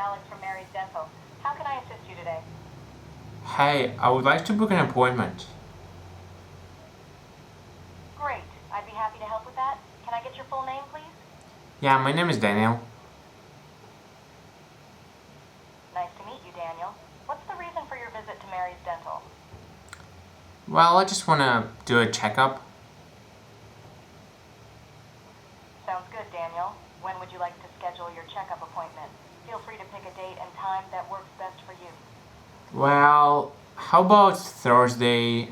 Alex from Mary's Dental. How can I assist you today? Hey, I would like to book an appointment. Great. I'd be happy to help with that. Can I get your full name, please? Yeah, my name is Daniel. Nice to meet you, Daniel. What's the reason for your visit to Mary's Dental? Well, I just want to do a checkup. Sounds good, Daniel. When would you like to schedule your checkup appointment? Feel free to pick a date and time that works best for you. Well, how about Thursday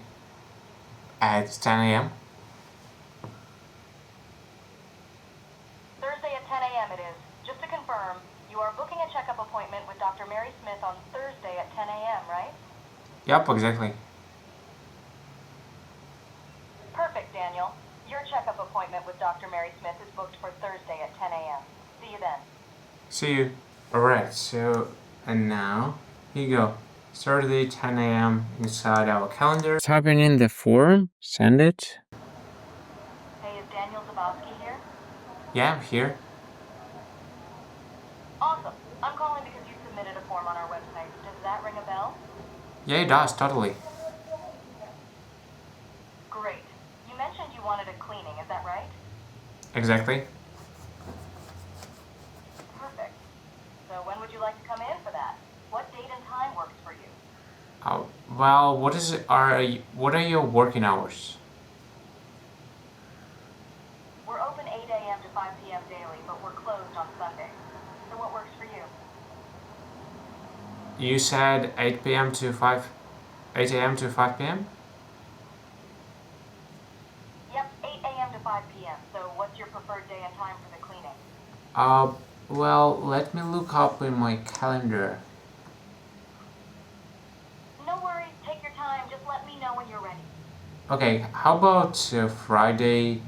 at 10 a.m.? Thursday at 10 a.m. it is. Just to confirm, you are booking a checkup appointment with Dr. Mary Smith on Thursday at 10 a.m., right? Yep, exactly. Perfect, Daniel. Your checkup appointment with Dr. Mary Smith is booked for Thursday at 10 a.m. See you then. See you. Alright, and now, here you go. Thursday, 10 a.m. inside our calendar. Typing in the form, send it. Hey, is Daniel Zabowski here? Yeah, I'm here. Awesome. I'm calling because you submitted a form on our website. Does that ring a bell? Yeah, it does, totally. Great. You mentioned you wanted a cleaning, is that right? Exactly. Perfect. So when would you like to come in for that? What date and time works for you? Well, what are your working hours? We're open 8 a.m. to 5 p.m. daily, but we're closed on Sundays. So what works for you? You said 8 a.m. to 5 p.m.? Yep, 8 a.m. to 5 p.m. So what's your preferred day and time for the cleaning? Well, let me look up in my calendar. No worries, take your time. Just let me know when you're ready. Okay, how about Friday,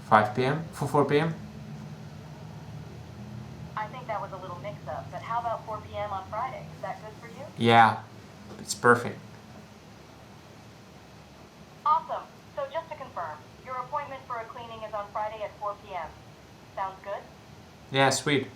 5 p.m. for 4 p.m.? I think that was a little mix-up, but how about 4 p.m. on Friday? Is that good for you? Yeah, it's perfect. Awesome. So just to confirm, your appointment for a cleaning is on Friday at 4 p.m. Sounds good? Yeah, sweet.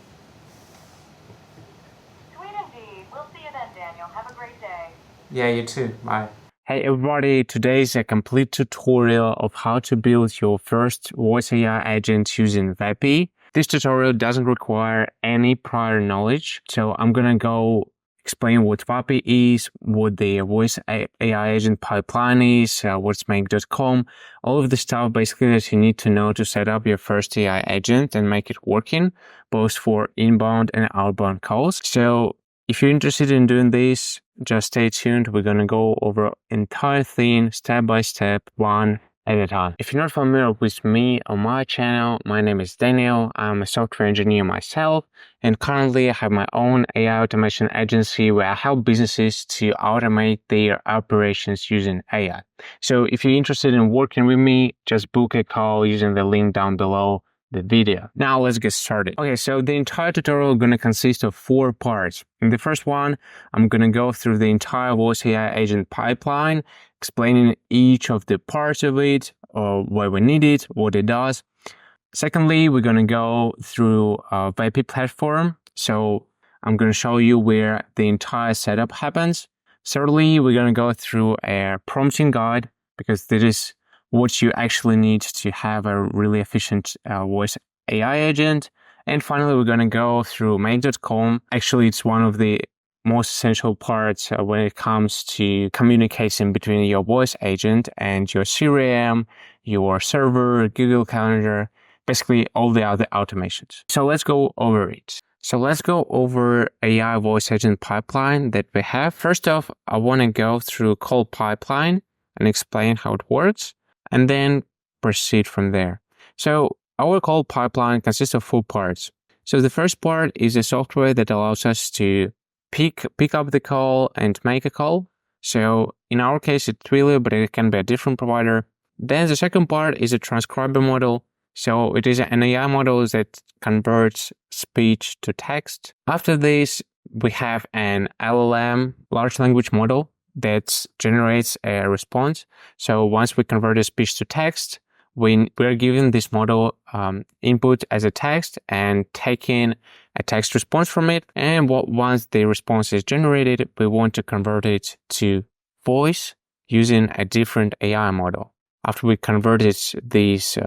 Sweet indeed. We'll see you then, Daniel. Have a great day. Yeah, you too. Bye. Hey everybody, today is a complete tutorial of how to build your first voice AI agent using VAPI. This tutorial doesn't require any prior knowledge, so I'm gonna go explain what VAPI is, what the voice AI agent pipeline is, what's make.com, all of the stuff basically that you need to know to set up your first AI agent and make it working, both for inbound and outbound calls. So if you're interested in doing this, just stay tuned. We're going to go over entire thing step by step, one at a time. If you're not familiar with me or my channel, my name is Daniel. I'm a software engineer myself, and currently I have my own AI automation agency where I help businesses to automate their operations using AI. So if you're interested in working with me, just book a call using the link down below the video. Now let's get started. Okay, so the entire tutorial is going to consist of 4 parts. In the first one, I'm going to go through the entire voice AI agent pipeline, explaining each of the parts of it, why we need it, what it does. Secondly, we're going to go through a VAPI platform. So I'm going to show you where the entire setup happens. Thirdly, we're going to go through a prompting guide, because this is what you actually need to have a really efficient voice AI agent. And finally, we're going to go through make.com. Actually, it's one of the most essential parts when it comes to communication between your voice agent and your CRM, your server, Google Calendar, basically all the other automations. So let's go over it. So let's go over AI voice agent pipeline that we have. First off, I want to go through call pipeline and explain how it works, and then proceed from there. So our call pipeline consists of 4 parts. So the first part is a software that allows us to pick up the call and make a call. So in our case, it's Twilio, but it can be a different provider. Then the second part is a transcriber model. So it is an AI model that converts speech to text. After this, we have an LLM, large language model, that generates a response. So once we convert the speech to text, we're giving this model input as a text and taking a text response from it. And once the response is generated, we want to convert it to voice using a different AI model. After we converted this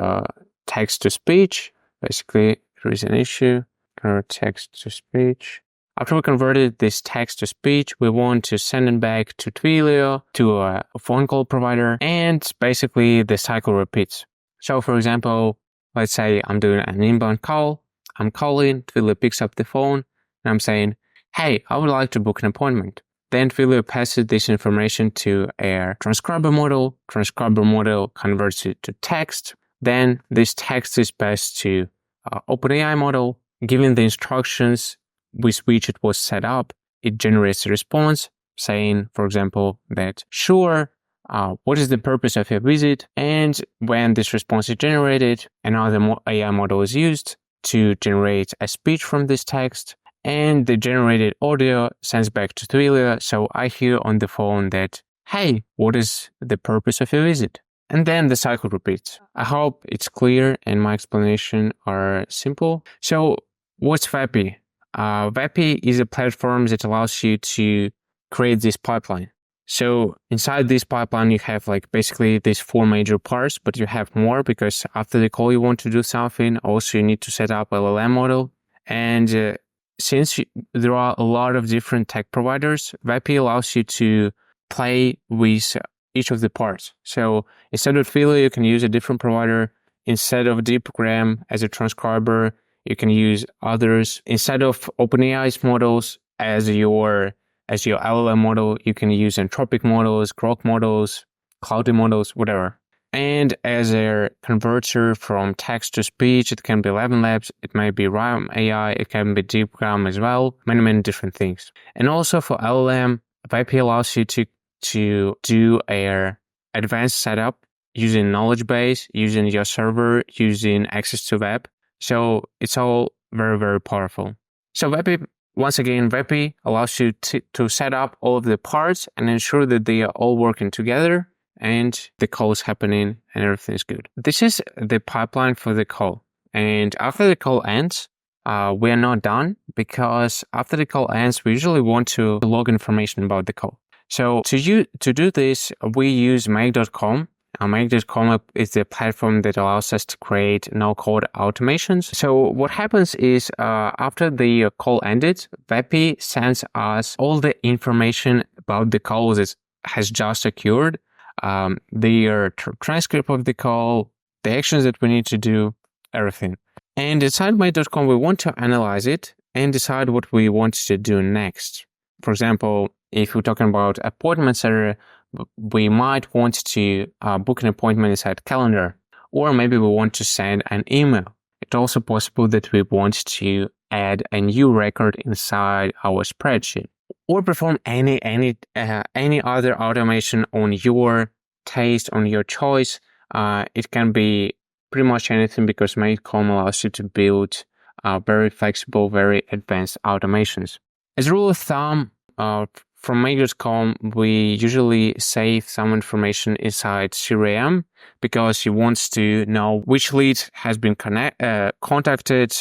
text to speech, basically there is an issue, convert text to speech. After we converted this text to speech, we want to send it back to Twilio, to a phone call provider, and basically the cycle repeats. So for example, let's say I'm doing an inbound call, I'm calling, Twilio picks up the phone, and I'm saying, hey, I would like to book an appointment. Then Twilio passes this information to a transcriber model converts it to text, then this text is passed to OpenAI model, given the instructions with which it was set up, it generates a response saying, for example, that sure, what is the purpose of your visit? And when this response is generated, another AI model is used to generate a speech from this text, and the generated audio sends back to Twilio. So I hear on the phone that, hey, what is the purpose of your visit? And then the cycle repeats. I hope it's clear and my explanation are simple. So what's VAPI? VAPI is a platform that allows you to create this pipeline. So inside this pipeline, you have like basically these 4 major parts, but you have more because after the call, you want to do something. Also, you need to set up LLM model. And since there are a lot of different tech providers, VAPI allows you to play with each of the parts. So instead of Twilio, you can use a different provider. Instead of Deepgram as a transcriber, you can use others. Instead of OpenAI's models as your LLM model, you can use Anthropic models, Grok models, Cloudy models, whatever. And as a converter from text to speech, it can be ElevenLabs, it may be Rhyme AI, it can be Deepgram as well, many different things. And also for LLM, VAPI allows you to do a advanced setup using knowledge base, using your server, using access to web. So it's all very powerful. So VAPI, once again, VAPI allows you to set up all of the parts and ensure that they are all working together and the call is happening and everything is good. This is the pipeline for the call. And after the call ends, we are not done because after the call ends, we usually want to log information about the call. So to do this, we use Make.com. Make.com is the platform that allows us to create no-code automations. So what happens is after the call ended, VAPI sends us all the information about the call that has just occurred, the transcript of the call, the actions that we need to do, everything. And inside Make.com, we want to analyze it and decide what we want to do next. For example, if we're talking about appointment setter, we might want to book an appointment inside calendar, or maybe we want to send an email. It's also possible that we want to add a new record inside our spreadsheet, or perform any other automation on your taste, on your choice. It can be pretty much anything because Make.com allows you to build very flexible, very advanced automations. As a rule of thumb, from Make.com, we usually save some information inside CRM because you want to know which lead has been contacted,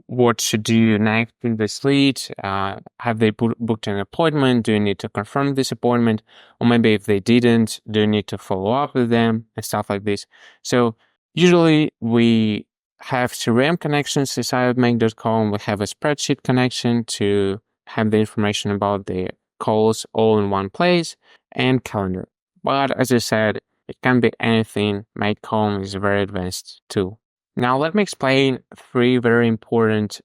what to do next in this lead, have they booked an appointment, do you need to confirm this appointment, or maybe if they didn't, do you need to follow up with them, and stuff like this. So usually we have CRM connections inside Make.com, we have a spreadsheet connection to have the information about the calls all in one place, and calendar. But as I said, it can be anything. Make.com is a very advanced tool. Now let me explain 3 very important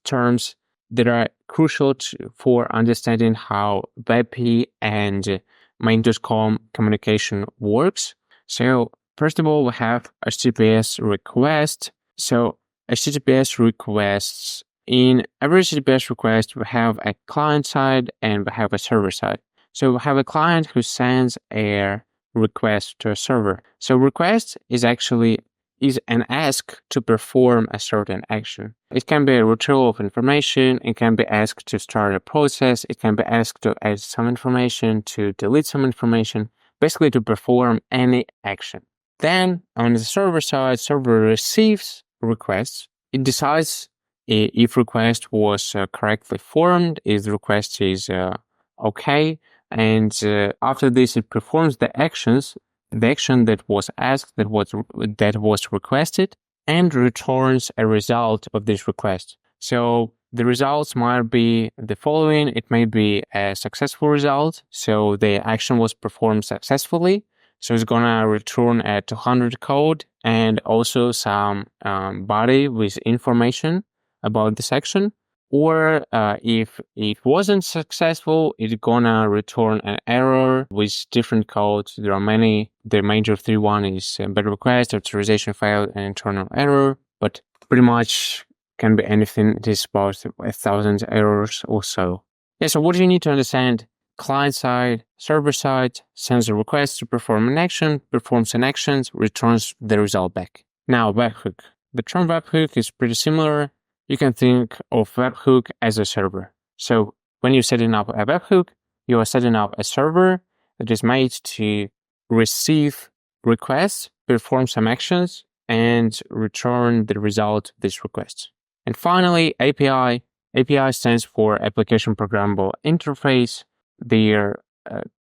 terms that are crucial for understanding how VAPI and Make.com communication works. So first of all, we have HTTPS request. So HTTPS requests, in every HTTPS request, we have a client side and we have a server side. So we have a client who sends a request to a server. So request is an ask to perform a certain action. It can be a retrieval of information. It can be asked to start a process. It can be asked to add some information, to delete some information, basically to perform any action. Then on the server side, server receives requests. It decides if request was correctly formed, if the request is okay, and after this it performs the action that was asked, that was requested, and returns a result of this request. So the results might be the following. It may be a successful result, so the action was performed successfully. So it's gonna return a 200 code and also some body with information about this action. Or if it wasn't successful, it's gonna return an error with different codes. There are many. The major three one is bad request, authorization failed, and internal error. But pretty much can be anything. It is about 1,000 errors or so. Yeah. So what do you need to understand? Client side, server side, sends a request to perform an action, performs an action, returns the result back. Now, webhook. The term webhook is pretty similar. You can think of webhook as a server. So when you're setting up a webhook, you are setting up a server that is made to receive requests, perform some actions, and return the result of this request. And finally, API. API stands for Application Programmable Interface. Their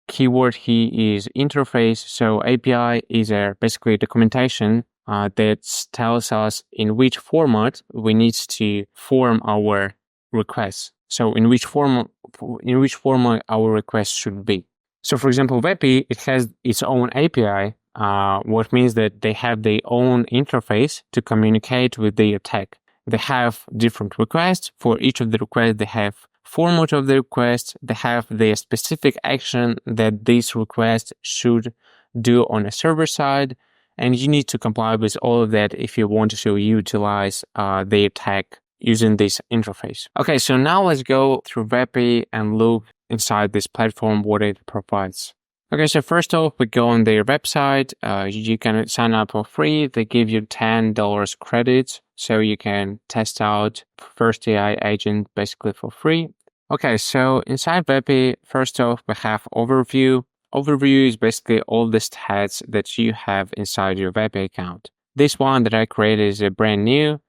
keyword here is interface. So API is basically documentation that tells us in which format we need to form our requests. So in which format our request should be. So for example, VAPI, it has its own API, what means that they have their own interface to communicate with their tech. They have different requests. For each of the requests, they have format of the request. They have the specific action that this request should do on a server side. And you need to comply with all of that if you want to utilize their tech using this interface. Okay, so now let's go through VAPI and look inside this platform what it provides. Okay, so first off, we go on their website. You can sign up for free. They give you $10 credits, so you can test out first AI agent basically for free. Okay, so inside VAPI, first off, we have overview. Overview is basically all the stats that you have inside your VAPI account. This one that I created is brand new.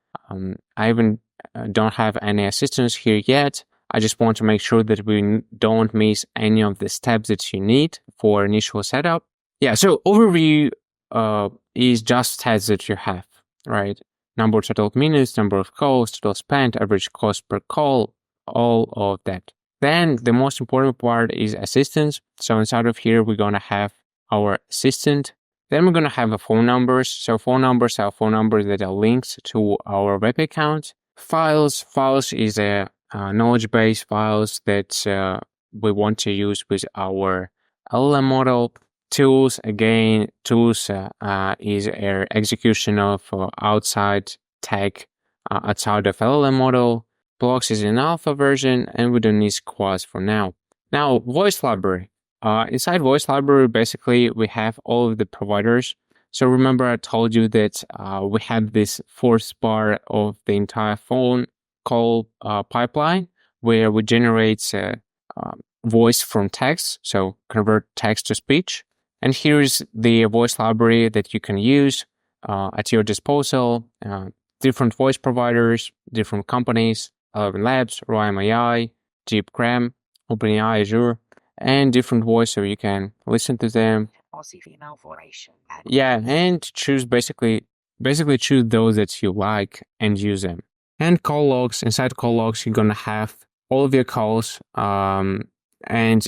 I even don't have any assistance here yet. I just want to make sure that we don't miss any of the steps that you need for initial setup. Yeah, so overview is just stats that you have, right? Number of total minutes, number of calls, total spent, average cost per call, all of that. Then the most important part is assistance. So inside of here, we're going to have our assistant. Then we're going to have phone numbers. So phone numbers are phone numbers that are linked to our web account. Files is a knowledge base files that we want to use with our LLM model. Tools is an execution of outside tag outside of LLM model. Blocks is an alpha version, and we don't need squads for now. Now, voice library. Inside voice library, basically, we have all of the providers. So remember I told you that we have this fourth part of the entire phone call pipeline where we generate voice from text, so convert text to speech. And here's the voice library that you can use at your disposal. Different voice providers, different companies, 11 Labs, Rhyme AI, DeepGram, OpenAI, Azure, and different voice so you can listen to them. Aussie female formation. Yeah, and choose basically choose those that you like and use them. And call logs. Inside call logs, you're gonna have all of your calls, and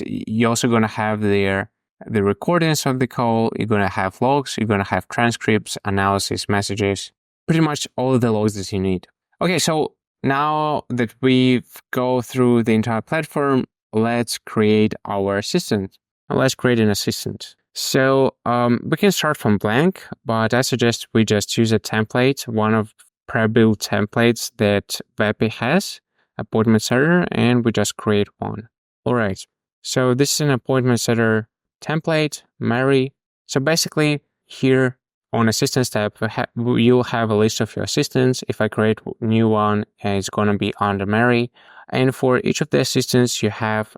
you're also gonna have the recordings of the call. You're gonna have logs. You're gonna have transcripts, analysis, messages, pretty much all of the logs that you need. Okay, so now that we've go through the entire platform, let's create our assistant. Let's create an assistant. So we can start from blank, but I suggest we just use a template, one of pre-built templates that VAPI has, appointment setter, and we just create one. All right. So this is an appointment setter template, Mary. So basically here on assistance tab, you'll have a list of your assistants. If I create a new one, it's going to be under Mary. And for each of the assistants, you have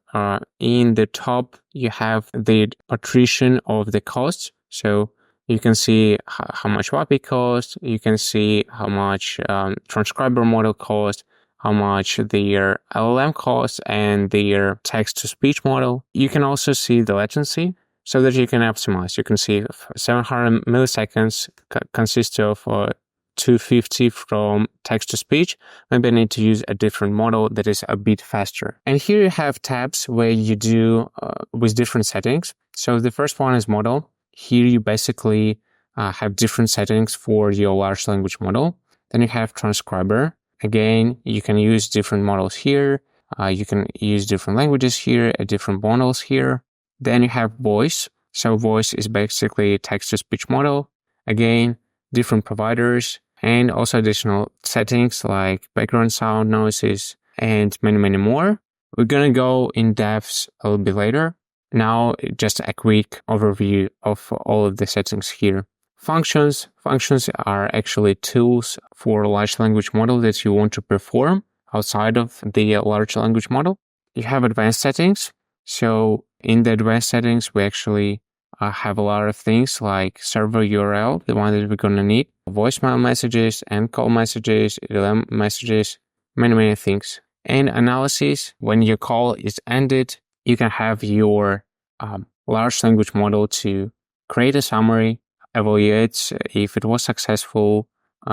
in the top, you have the partition of the costs. So You can see how much VAPI costs. You can see how much transcriber model costs, how much their LLM costs, and their text-to-speech model. You can also see the latency so that you can optimize. You can see 700 milliseconds consists of 250 from text-to-speech. Maybe I need to use a different model that is a bit faster. And here you have tabs where you do with different settings. So the first one is model. Here you basically have different settings for your large language model. Then you have transcriber. Again, you can use different models here. You can use different languages here, different models here. Then you have voice. So voice is basically text-to-speech model. Again, different providers and also additional settings like background sound noises and many, many more. We're going to go in depth a little bit later. Now, just a quick overview of all of the settings here. Functions. Functions are actually tools for a large language model that you want to perform outside of the large language model. You have advanced settings. So in the advanced settings, we actually have a lot of things like server URL, the one that we're going to need, voicemail messages and call messages, LLM messages, many, many things. And analysis, when your call is ended, you can have your large language model to create a summary, evaluate if it was successful,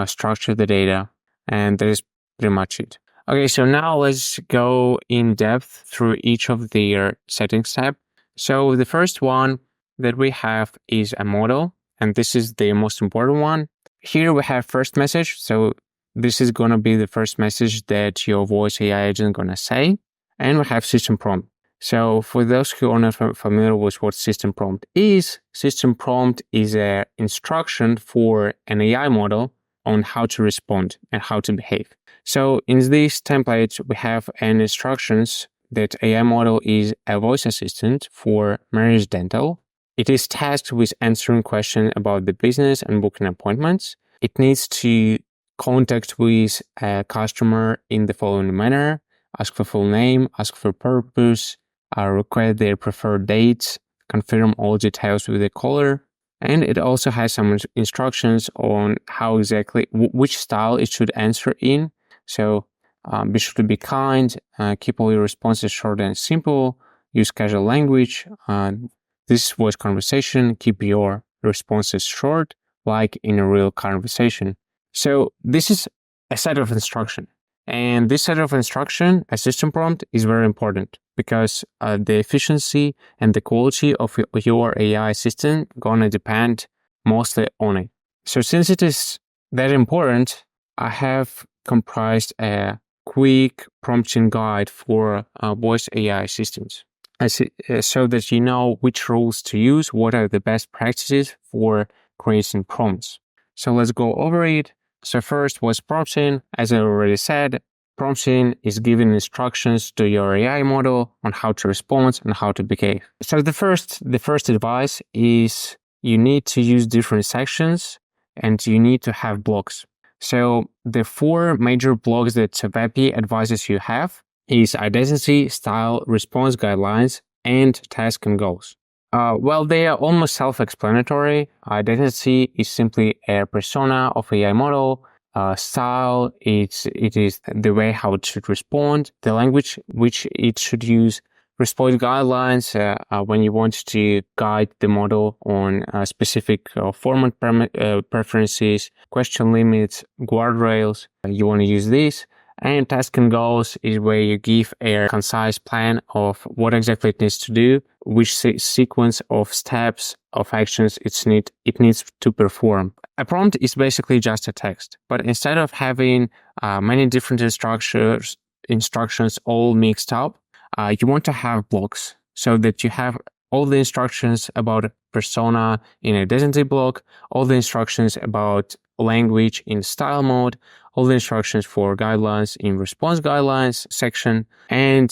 structure the data, and that is pretty much it. Okay, so now let's go in depth through each of their settings tab. So the first one that we have is a model, and this is the most important one. Here we have first message. So this is going to be the first message that your voice AI agent is going to say. And we have system prompt. So for those who are not familiar with what system prompt is an instruction for an AI model on how to respond and how to behave. So in this template, we have an instructions that AI model is a voice assistant for marriage dental. It is tasked with answering questions about the business and booking appointments. It needs to contact with a customer in the following manner: ask for full name, ask for purpose, request their preferred dates, confirm all details with the caller. And it also has some instructions on how exactly, which style it should answer in. So be sure to be kind, keep all your responses short and simple, use casual language. This voice conversation, keep your responses short, like in a real conversation. So this is a set of instruction. And this set of instruction, a system prompt, is very important because the efficiency and the quality of your AI system gonna depend mostly on it. So since it is that important, I have comprised a quick prompting guide for voice AI systems, so that you know which rules to use, what are the best practices for creating prompts. So let's go over it. So first was prompting. As I already said, prompting is giving instructions to your AI model on how to respond and how to behave. So the first advice is you need to use different sections and you need to have blocks. So the 4 major blocks that VAPI advises you have is identity, style, response guidelines, and task and goals. Well, they are almost self-explanatory. Identity is simply a persona of AI model. Style, it is the way how it should respond, the language which it should use. Response guidelines, when you want to guide the model on specific format preferences, question limits, guardrails, you want to use this. And task and goals is where you give a concise plan of what exactly it needs to do, which sequence of steps, of actions it needs to perform. A prompt is basically just a text, but instead of having many different instructions all mixed up, you want to have blocks so that you have all the instructions about a persona in identity block, all the instructions about language in style mode, all the instructions for guidelines in response guidelines section, and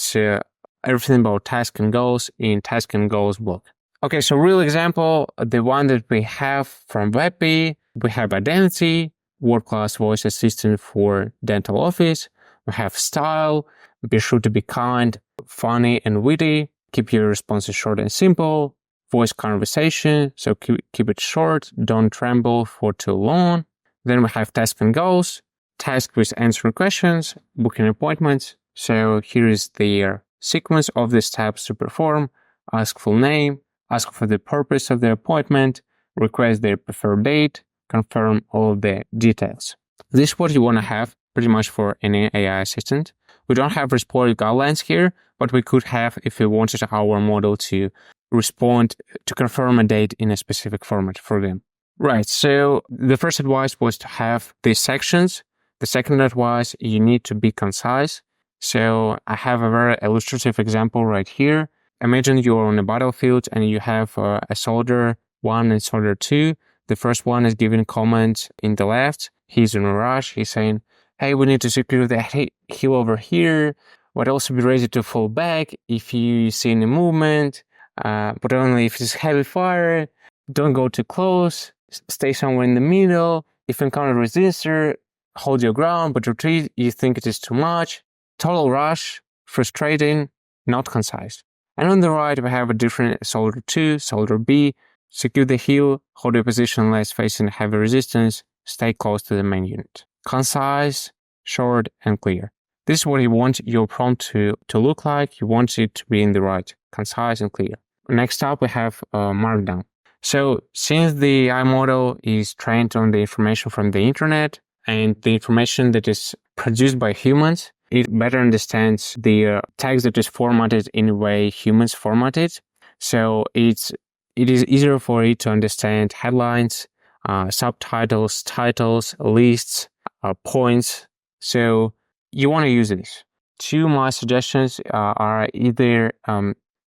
everything about task and goals in task and goals block. Okay, so real example, the one that we have from VAPI, we have identity, world-class voice assistant for dental office. We have style, be sure to be kind, funny, and witty. Keep your responses short and simple. voice conversation, so keep it short, don't tremble for too long. Then we have tasks and goals, task with answering questions, booking appointments. So here is the sequence of the steps to perform: ask full name, ask for the purpose of the appointment, request their preferred date, confirm all the details. This is what you want to have pretty much for any AI assistant. We don't have reported guidelines here, but we could have if we wanted our model to respond to confirm a date in a specific format for them. Right, so the first advice was to have these sections. The second advice, you need to be concise. So I have a very illustrative example right here. Imagine you're on a battlefield and you have a soldier 1 and soldier 2. The first one is giving comment in the left. He's in a rush. He's saying, hey, we need to secure the hill over here, but also be ready to fall back if you see any movement, but only if it's heavy fire. Don't go too close. Stay somewhere in the middle. If you encounter a resistor, hold your ground, but retreat, you think it is too much. Total rush, frustrating, not concise. And on the right, we have a different soldier 2, soldier B. Secure the hill, hold your position unless facing heavy resistance, stay close to the main unit. Concise, short, and clear. This is what you want your prompt to look like. You want it to be in the right, concise and clear. Next up, we have Markdown. So since the AI model is trained on the information from the internet and the information that is produced by humans, it better understands the text that is formatted in a way humans format it. So it is easier for it to understand headlines, subtitles, titles, lists, points. So you want to use this. Two my suggestions are either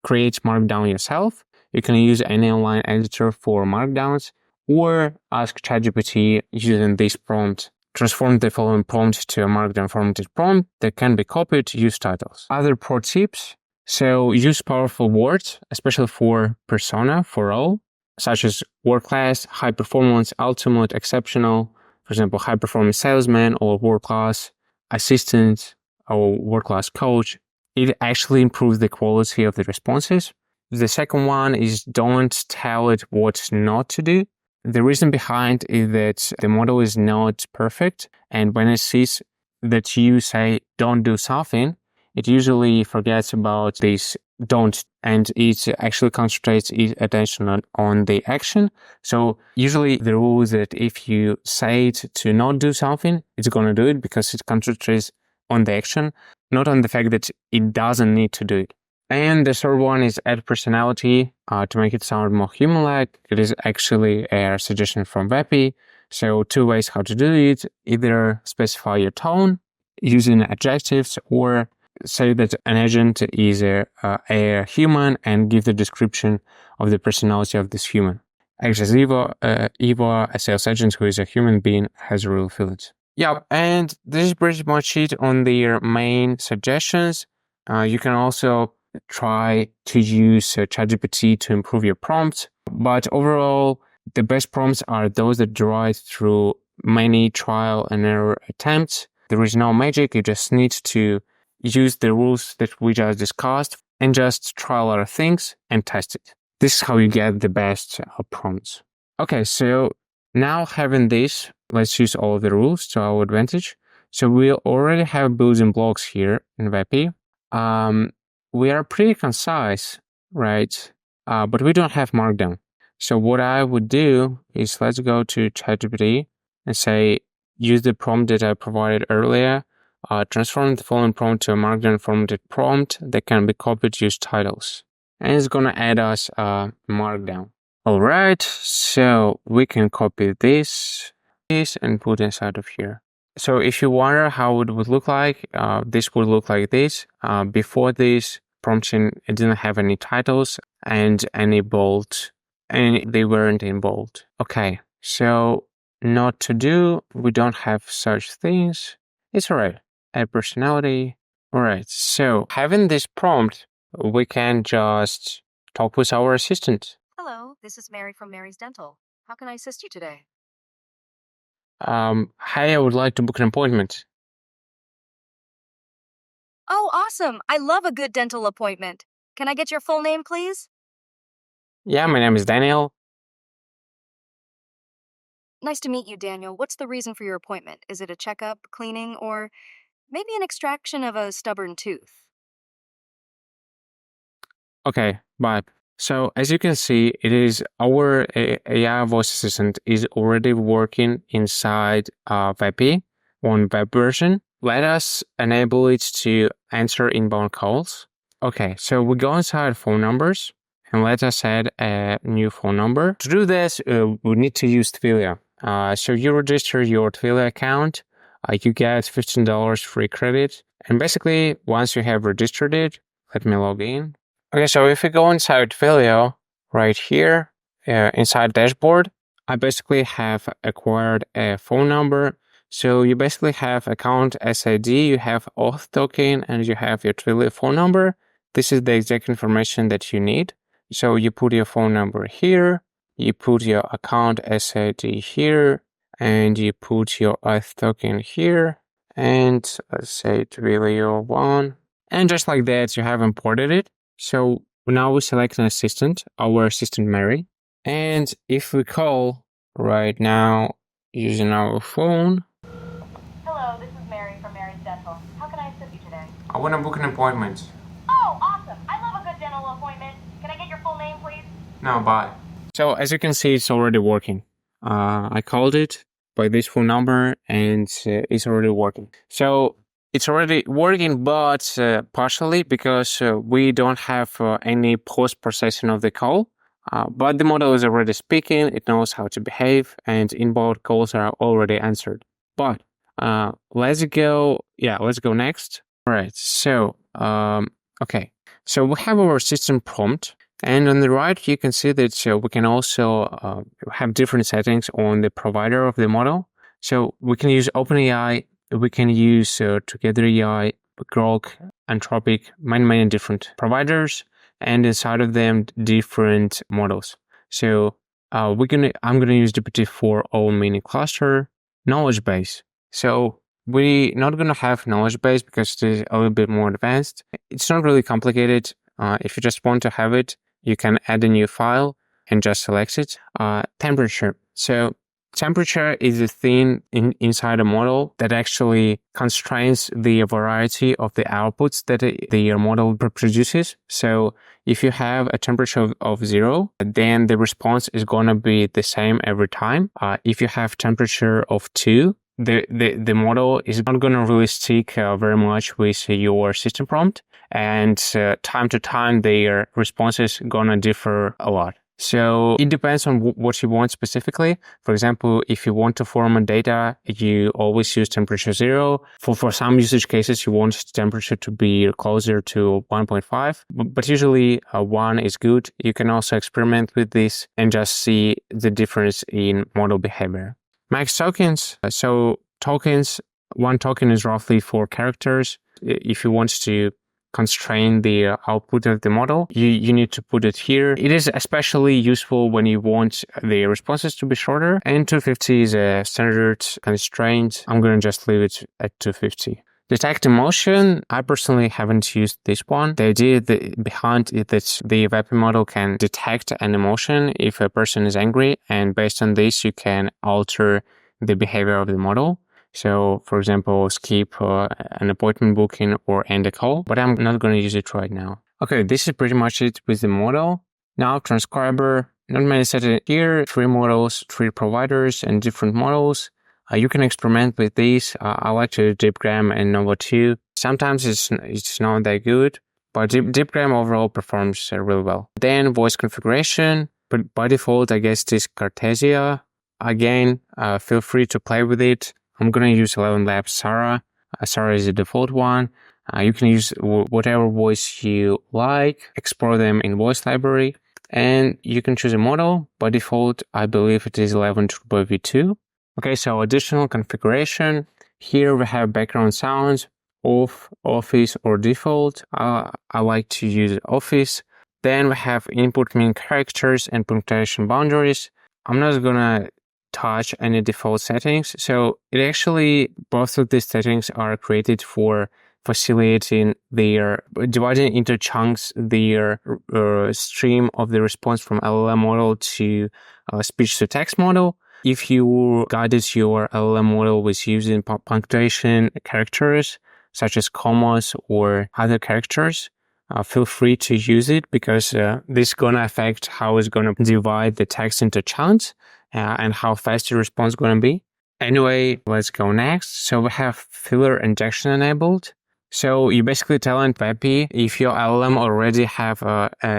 create Markdown yourself. You can use any online editor for Markdowns, or ask ChatGPT using this prompt. Transform the following prompt to a Markdown formatted prompt that can be copied to use titles. Other pro tips. So use powerful words, especially for persona, for role, such as world-class, high performance, ultimate, exceptional, for example, high performance salesman or world-class assistant or world-class coach. It actually improves the quality of the responses. The second one is don't tell it what not to do. The reason behind is that the model is not perfect, and when it sees that you say don't do something, it usually forgets about this don't, and it actually concentrates its attention on the action. So usually the rule is that if you say it to not do something, it's going to do it because it concentrates on the action, not on the fact that it doesn't need to do it. And the third one is add personality to make it sound more human-like. It is actually a suggestion from VAPI. So 2 ways how to do it: either specify your tone using adjectives, or say that an agent is a human and give the description of the personality of this human. Actually, as Eva, a sales agent who is a human being, has real feelings. Yeah, and this is pretty much it on their main suggestions. You can also try to use ChatGPT to improve your prompts, but overall, the best prompts are those that derive through many trial and error attempts. There is no magic. You just need to use the rules that we just discussed and just try a lot of things and test it. This is how you get the best prompts. Okay, so now having this, let's use all of the rules to our advantage. So we already have building blocks here in VAPI. We are pretty concise, right? But we don't have Markdown. So what I would do is let's go to ChatGPT and say, use the prompt that I provided earlier. Transform the following prompt to a Markdown formatted prompt that can be copied to use titles. And it's going to add us Markdown. All right, so we can copy this and put inside of here. So if you wonder how it would look like, this would look like this. Before this prompting, it didn't have any titles and any bold, and they weren't in bold. Okay, so not to do, we don't have such things. It's all right. Add personality. All right, so having this prompt, we can just talk with our assistant. Hello, this is Mary from Mary's Dental. How can I assist you today? Hi, I would like to book an appointment. Oh, awesome. I love a good dental appointment. Can I get your full name, please? Yeah, my name is Daniel. Nice to meet you, Daniel. What's the reason for your appointment? Is it a checkup, cleaning, or maybe an extraction of a stubborn tooth? Okay, bye. So as you can see, it is our AI voice assistant is already working inside VAPI on web version. Let us enable it to answer inbound calls. Okay, so we go inside phone numbers and let us add a new phone number. To do this, we need to use Twilio. So you register your Twilio account, you get $15 free credit. And basically, once you have registered it, let me log in. Okay, so if we go inside Twilio, right here, inside dashboard, I basically have acquired a phone number. So you basically have account SID, you have auth token, and you have your Twilio phone number. This is the exact information that you need. So you put your phone number here, you put your account SID here, and you put your auth token here, and let's say Twilio 1. And just like that, you have imported it. So now we select an assistant, our assistant Mary. And if we call right now using our phone. Hello, this is Mary from Mary's Dental. How can I assist you today? I want to book an appointment. Oh, awesome. I love a good dental appointment. Can I get your full name, please? No, bye. So as you can see, it's already working. I called it by this phone number and it's already working. So it's already working, but partially because we don't have any post-processing of the call. But the model is already speaking, it knows how to behave, and inbound calls are already answered. But let's go next. All right, so, okay. So we have our system prompt. And on the right, you can see that we can also have different settings on the provider of the model. So we can use OpenAI, we can use Together AI, Grok, Anthropic, many different providers, and inside of them, different models. So I'm gonna use GPT-4 all mini cluster, knowledge base. So we're not gonna have knowledge base because it is a little bit more advanced. It's not really complicated. If you just want to have it, you can add a new file and just select it. Temperature. So temperature is a thing inside a model that actually constrains the variety of the outputs that the model produces. So if you have a temperature of 0, then the response is going to be the same every time. If you have temperature of 2, the model is not going to really stick very much with your system prompt. And time to time, their responses gonna differ a lot. So it depends on what you want specifically. For example, if you want to format data, you always use temperature 0. For some usage cases, you want temperature to be closer to 1.5, but usually 1 is good. You can also experiment with this and just see the difference in model behavior. Max tokens. So tokens, 1 token is roughly 4 characters. If you want to constrain the output of the model, you need to put it here. It is especially useful when you want the responses to be shorter, and 250 is a standard constraint. I'm going to just leave it at 250. Detect emotion, I personally haven't used this one. The idea behind it is that the VAPI model can detect an emotion if a person is angry, and based on this, you can alter the behavior of the model. So, for example, skip an appointment booking or end a call, but I'm not going to use it right now. Okay, this is pretty much it with the model. Now, transcriber, not many settings here, 3 models, 3 providers, and different models. You can experiment with these. I like to do DeepGram and Nova 2. Sometimes it's not that good, but DeepGram overall performs really well. Then voice configuration, but by default, I guess this Cartesia. Again, feel free to play with it. I'm going to use 11 Labs Sarah. Sarah is the default one. You can use whatever voice you like, explore them in voice library, and you can choose a model. By default, I believe it is 11 Turbo V2. Okay, so additional configuration. Here we have background sounds, off, office, or default. I like to use office. Then we have input mean characters and punctuation boundaries. I'm not going to touch any default settings. So it actually, both of these settings are created for facilitating their dividing into chunks their stream of the response from LLM model to speech to text model. If you guided your LLM model with using punctuation characters such as commas or other characters, feel free to use it, because this is going to affect how it's going to divide the text into chunks and how fast your response is going to be. Anyway, let's go next. So we have filler injection enabled. So you basically tell VAPI, if your LLM already have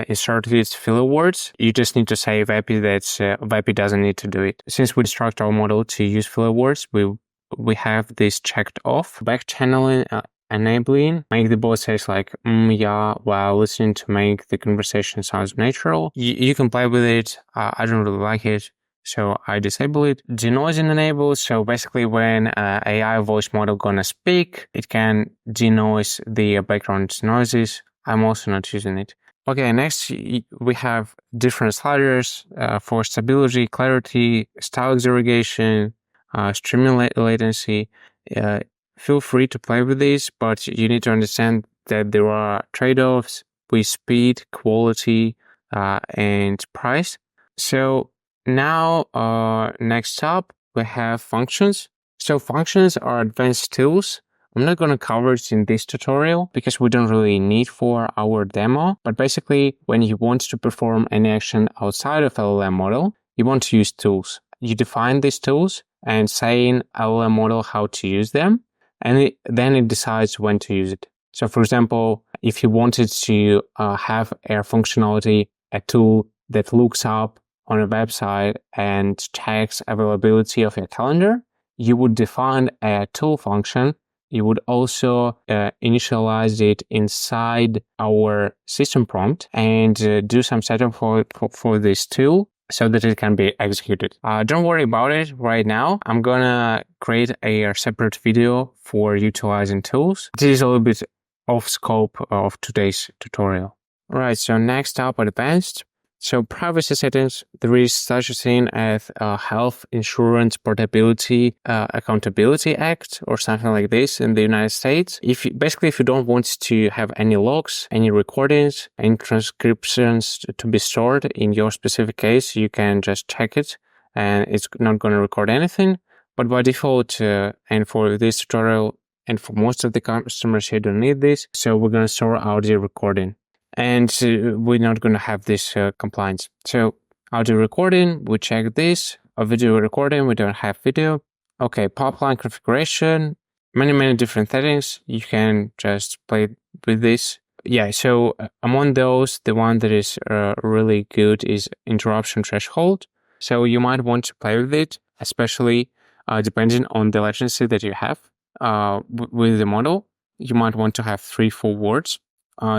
inserted its filler words, you just need to say VAPI that VAPI doesn't need to do it. Since we instruct our model to use filler words, we have this checked off. Back channeling enabling, make the bot says like, yeah, while listening to make the conversation sounds natural. You can play with it. I don't really like it, so I disable it. Denoising enabled. So basically when AI voice model gonna speak, it can denoise the background noises. I'm also not using it. Okay, next we have different sliders for stability, clarity, style exaggeration, streaming latency. Feel free to play with these, but you need to understand that there are trade-offs with speed, quality, and price. So now, next up, we have functions. So functions are advanced tools. I'm not going to cover it in this tutorial because we don't really need for our demo. But basically, when you want to perform any action outside of LLM model, you want to use tools. You define these tools and saying LLM model how to use them, and then it decides when to use it. So for example, if you wanted to have a functionality, a tool that looks up on a website and checks availability of your calendar, you would define a tool function. You would also initialize it inside our system prompt and do some setup for this tool so that it can be executed. Don't worry about it right now. I'm gonna create a separate video for utilizing tools. This is a little bit off scope of today's tutorial. All right, so next up, advanced. So privacy settings, there is such a thing as Health Insurance Portability Accountability Act or something like this in the United States. If you don't want to have any logs, any recordings, any transcriptions to be stored in your specific case, you can just check it and it's not going to record anything. But by default, and for this tutorial and for most of the customers, you don't need this. So we're going to store audio recording. And we're not going to have this compliance. So audio recording, we check this. A video recording, we don't have video. Okay, pipeline configuration, many different settings. You can just play with this. Yeah, so among those, the one that is really good is interruption threshold. So you might want to play with it, especially depending on the latency that you have with the model. You might want to have 3-4 words.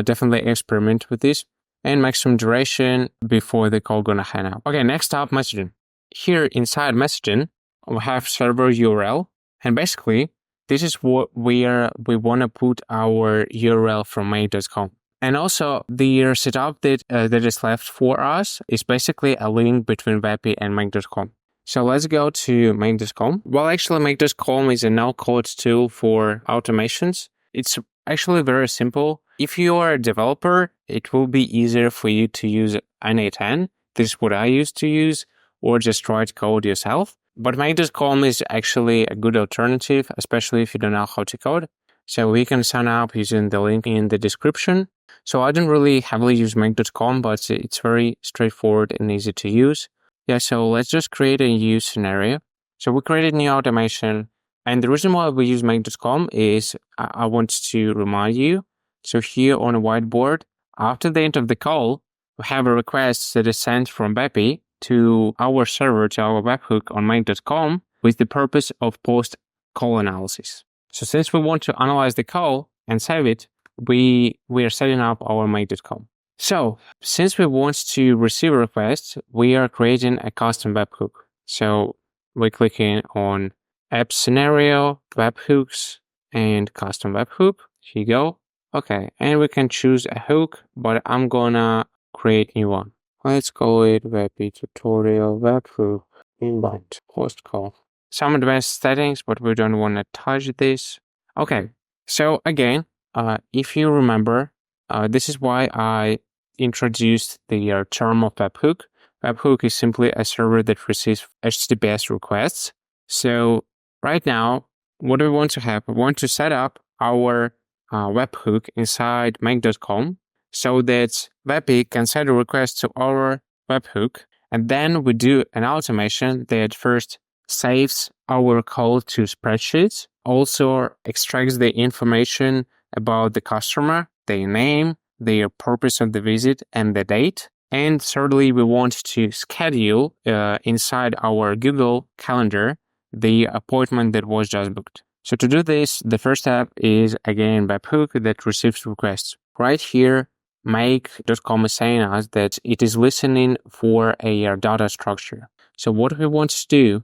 Definitely experiment with this, and maximum duration before the call gonna hang up. Okay, next up, messaging. Here inside messaging, we have server URL, and basically this is where we want to put our URL from make.com. And also the setup that is left for us is basically a link between VAPI and make.com. So let's go to make.com. Well, actually make.com is a no-code tool for automations. It's actually very simple. If you are a developer, it will be easier for you to use n8n. This is what I used to use, or just write code yourself. But make.com is actually a good alternative, especially if you don't know how to code. So we can sign up using the link in the description. So I don't really heavily use make.com, but it's very straightforward and easy to use. Yeah, so let's just create a new scenario. So we created a new automation. And the reason why we use make.com is I want to remind you. So here on a whiteboard, after the end of the call, we have a request that is sent from VAPI to our server, to our webhook on make.com with the purpose of post-call analysis. So since we want to analyze the call and save it, we are setting up our make.com. So since we want to receive a request, we are creating a custom webhook. So we're clicking on App Scenario, Webhooks, and Custom Webhook. Here you go. Okay, and we can choose a hook, but I'm gonna create a new one. Let's call it VAPI Tutorial Webhook Invite Post Call. Some advanced settings, but we don't want to touch this. Okay, so again, if you remember, this is why I introduced the term of webhook. Webhook is simply a server that receives HTTPS requests. So right now, what do we want to have? We want to set up our webhook inside make.com so that VAPI can send a request to our webhook, and then we do an automation that first saves our call to spreadsheets, also extracts the information about the customer, their name, their purpose of the visit, and the date. And thirdly, we want to schedule inside our Google Calendar the appointment that was just booked. So to do this, the first step is again webhook that receives requests. Right here, make.com is saying us that it is listening for a data structure. So what we want to do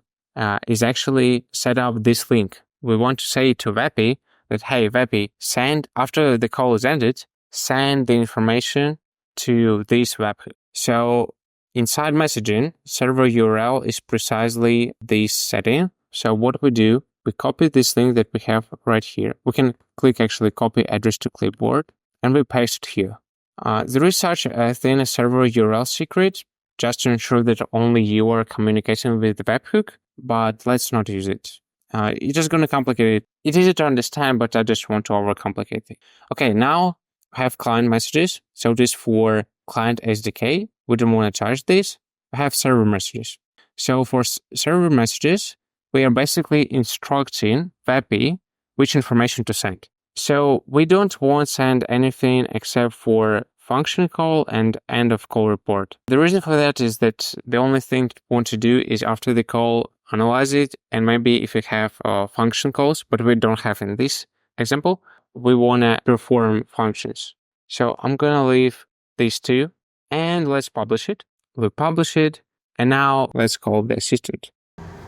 is actually set up this link. We want to say to VAPI that, hey, VAPI, send, after the call is ended, send the information to this webhook. So inside messaging, server URL is precisely this setting. So what we do, we copy this link that we have right here. We can click actually copy address to clipboard and we paste it here. There is such a thing as server URL secret, just to ensure that only you are communicating with the webhook, but let's not use it. It's just going to complicate it. It's easy to understand, but I just want to overcomplicate it. Okay, now I have client messages. So this for client SDK. We don't want to charge this. I have server messages. So for server messages, we are basically instructing VAPI which information to send. So we don't want to send anything except for function call and end of call report. The reason for that is that the only thing we want to do is after the call, analyze it, and maybe if we have function calls, but we don't have in this example, we want to perform functions. So I'm going to leave these two and let's publish it. We'll publish it. And now let's call the assistant.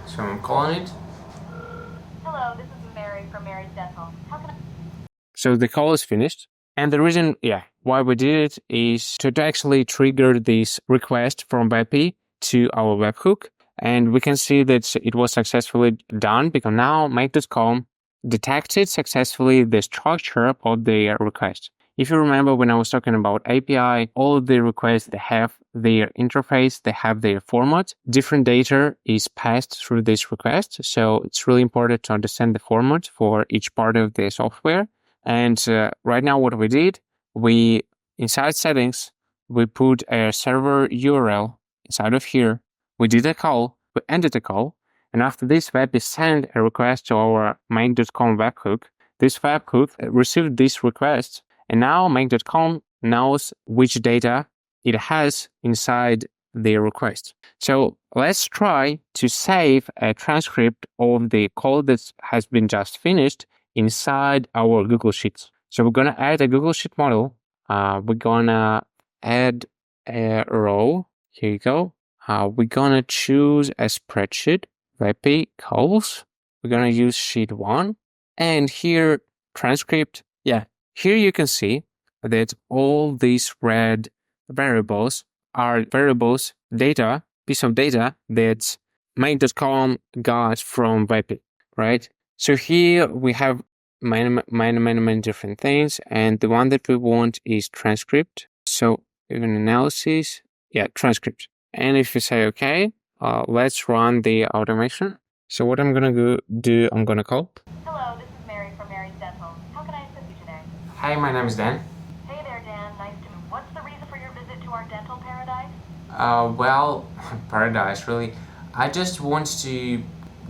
So I'm calling it. Hello, this is Mary from Mary's Dental. How can I... So the call is finished. And the reason, why we did it is to actually trigger this request from VAPI to our webhook. And we can see that it was successfully done because now make.com detected successfully the structure of the request. If you remember when I was talking about API, all of the requests, they have their interface, they have their format. Different data is passed through this request. So it's really important to understand the format for each part of the software. And right now what we did, we inside settings, we put a server URL inside of here. We did a call, we ended the call. And after this, VAPI sent a request to our make.com webhook. This webhook received this request. And now make.com knows which data it has inside the request. So let's try to save a transcript of the call that has been just finished inside our Google Sheets. So we're going to add a Google Sheet model. We're going to add a row. Here you go. We're going to choose a spreadsheet, VAPI calls. We're going to use sheet 1. And here, transcript. Here you can see that all these red variables are variables data, piece of data that make.com got from VAPI, right? So here we have many different things. And the one that we want is transcript. So even analysis, transcript. And if you say, okay, let's run the automation. So what I'm going to do, I'm going to call. Hello, this is Mary from Mary's Dental. How can I assist you today? Hi, my name is Dan. Hey there, Dan. Nice to meet you. What's the reason for your visit to our dental paradise? Well, paradise, really. I just want to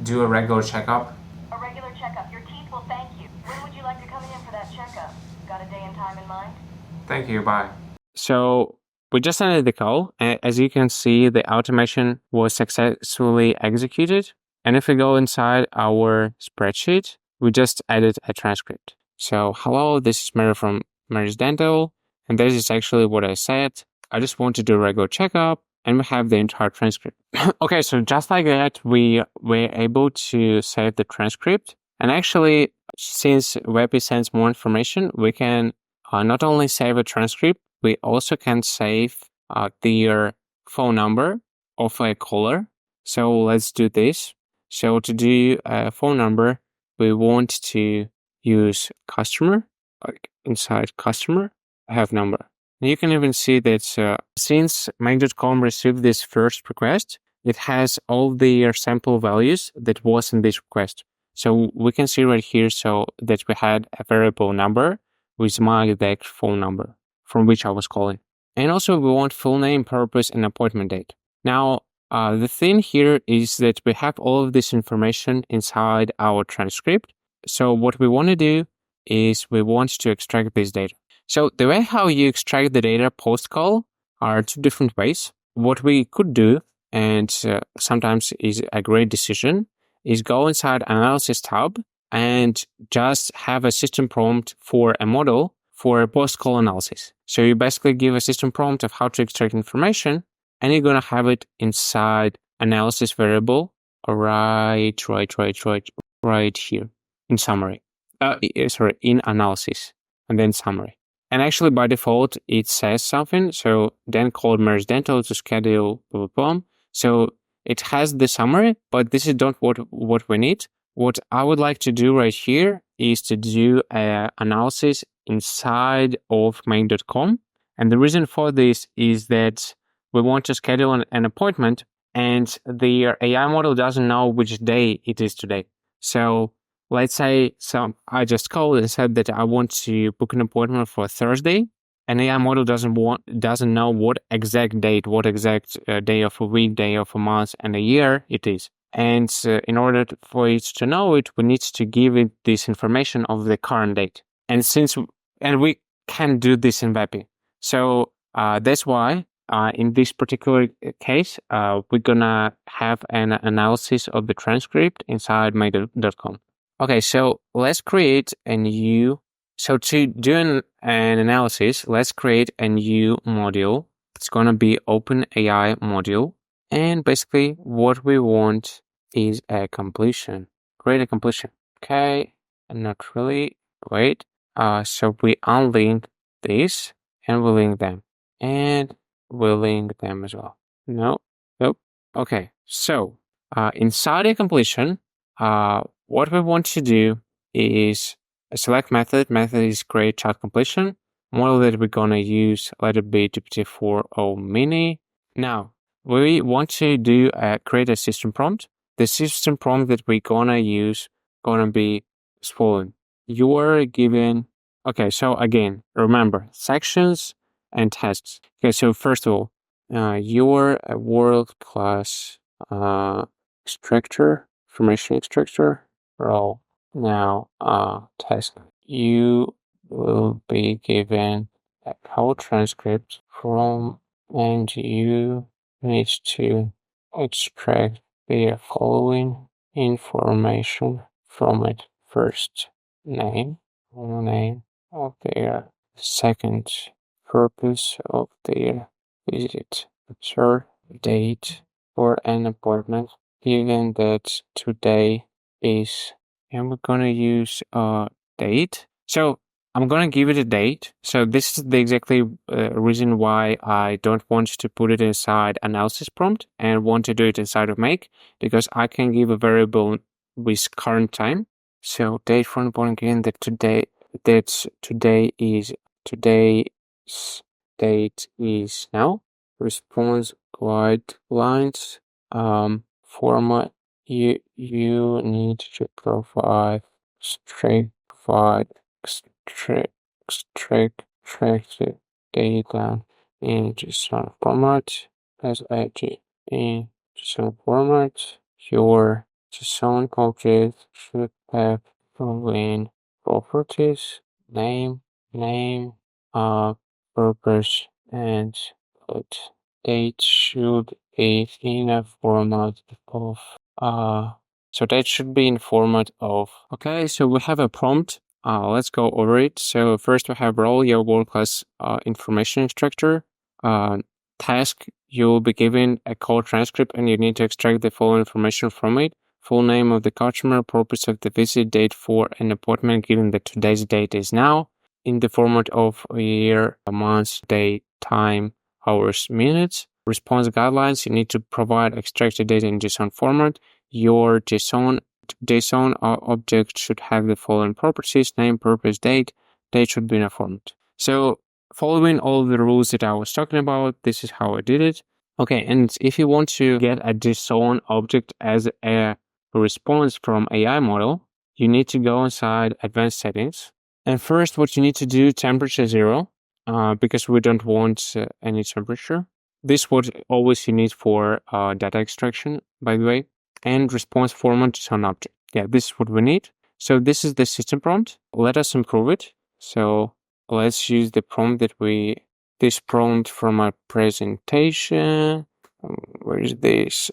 do a regular checkup. A regular checkup. Your teeth will thank you. When would you like to come in for that checkup? Got a day and time in mind? Thank you, bye. So we just ended the call. As you can see, the automation was successfully executed. And if we go inside our spreadsheet, we just added a transcript. So, hello, this is Mary from Mary's Dental. And this is actually what I said. I just want to do a regular checkup and we have the entire transcript. Okay, so just like that, we were able to save the transcript. And actually, since VAPI sends more information, we can not only save a transcript, we also can save their phone number of a caller. So let's do this. So to do a phone number, we want to use customer like inside customer, I have number. And you can even see that since Make.com received this first request, it has all the sample values that was in this request. So we can see right here so that we had a variable number with my exact phone number from which I was calling. And also we want full name, purpose, and appointment date. Now, the thing here is that we have all of this information inside our transcript. So what we want to do is we want to extract this data. So the way how you extract the data post-call are two different ways. What we could do, and sometimes is a great decision, is go inside Analysis tab and just have a system prompt for a model for a post-call analysis. So you basically give a system prompt of how to extract information, and you're going to have it inside analysis variable right here in summary. In analysis, and then summary. And actually, by default, it says something. So then call Merge Dental to schedule blah, blah, blah. So it has the summary, but this is not what we need. What I would like to do right here is to do an analysis inside of Make.com. And the reason for this is that we want to schedule an appointment, and the AI model doesn't know which day it is today. So let's say I just called and said that I want to book an appointment for Thursday. An AI model doesn't know what exact date, what exact day of a week, day of a month, and a year it is. And in order for it to know it, we need to give it this information of the current date. And we can do this in VAPI. So that's why in this particular case, we're gonna have an analysis of the transcript inside Make.com. Okay, so let's create a new. So to do an analysis, let's create a new module. It's going to be OpenAI module. And basically what we want is a completion. Create a completion. Okay, not really. Wait. So we unlink this and we link them. And we'll link them as well. Nope. Okay, so inside a completion, what we want to do is select method. Method is create chat completion. Model that we're going to use, let it be GPT-4o mini. Now, we want to do create a system prompt. The system prompt that we're going to use going to be as following. You are given, okay, so again, remember, sections and tasks. Okay, so first of all, you're a world-class information extractor role. Now, task. You will be given a whole transcript from, and you need to extract the following information from it. First, name of their, second, purpose of their visit, third, date for an appointment, given that today is, and we're going to use date. So I'm going to give it a date. So this is the exactly reason why I don't want to put it inside analysis prompt and want to do it inside of Make, because I can give a variable with current time. So date from the point again that today's date is now. Response guidelines, format. You need to provide extract data in JSON format as in JSON format. Your JSON object should have following properties: name, purpose, and date should be in a format of so that should be in format of. Okay, so we have a prompt. Let's go over it. So first we have role, your world-class information extractor. Task, you'll be given a call transcript and you need to extract the following information from it. Full name of the customer, purpose of the visit, date for an appointment, given that today's date is now, in the format of year, month, day, time, hours, minutes. Response guidelines, you need to provide extracted data in JSON format. Your JSON object should have the following properties: name, purpose, date, date should be in a format. So following all the rules that I was talking about, this is how I did it. Okay, and if you want to get a JSON object as a response from AI model, you need to go inside advanced settings. And first, what you need to do, temperature 0, because we don't want any temperature. This is what always you need for data extraction, by the way. And response format JSON object. Yeah, this is what we need. So this is the system prompt. Let us improve it. So let's use the prompt this prompt from our presentation. Where is this?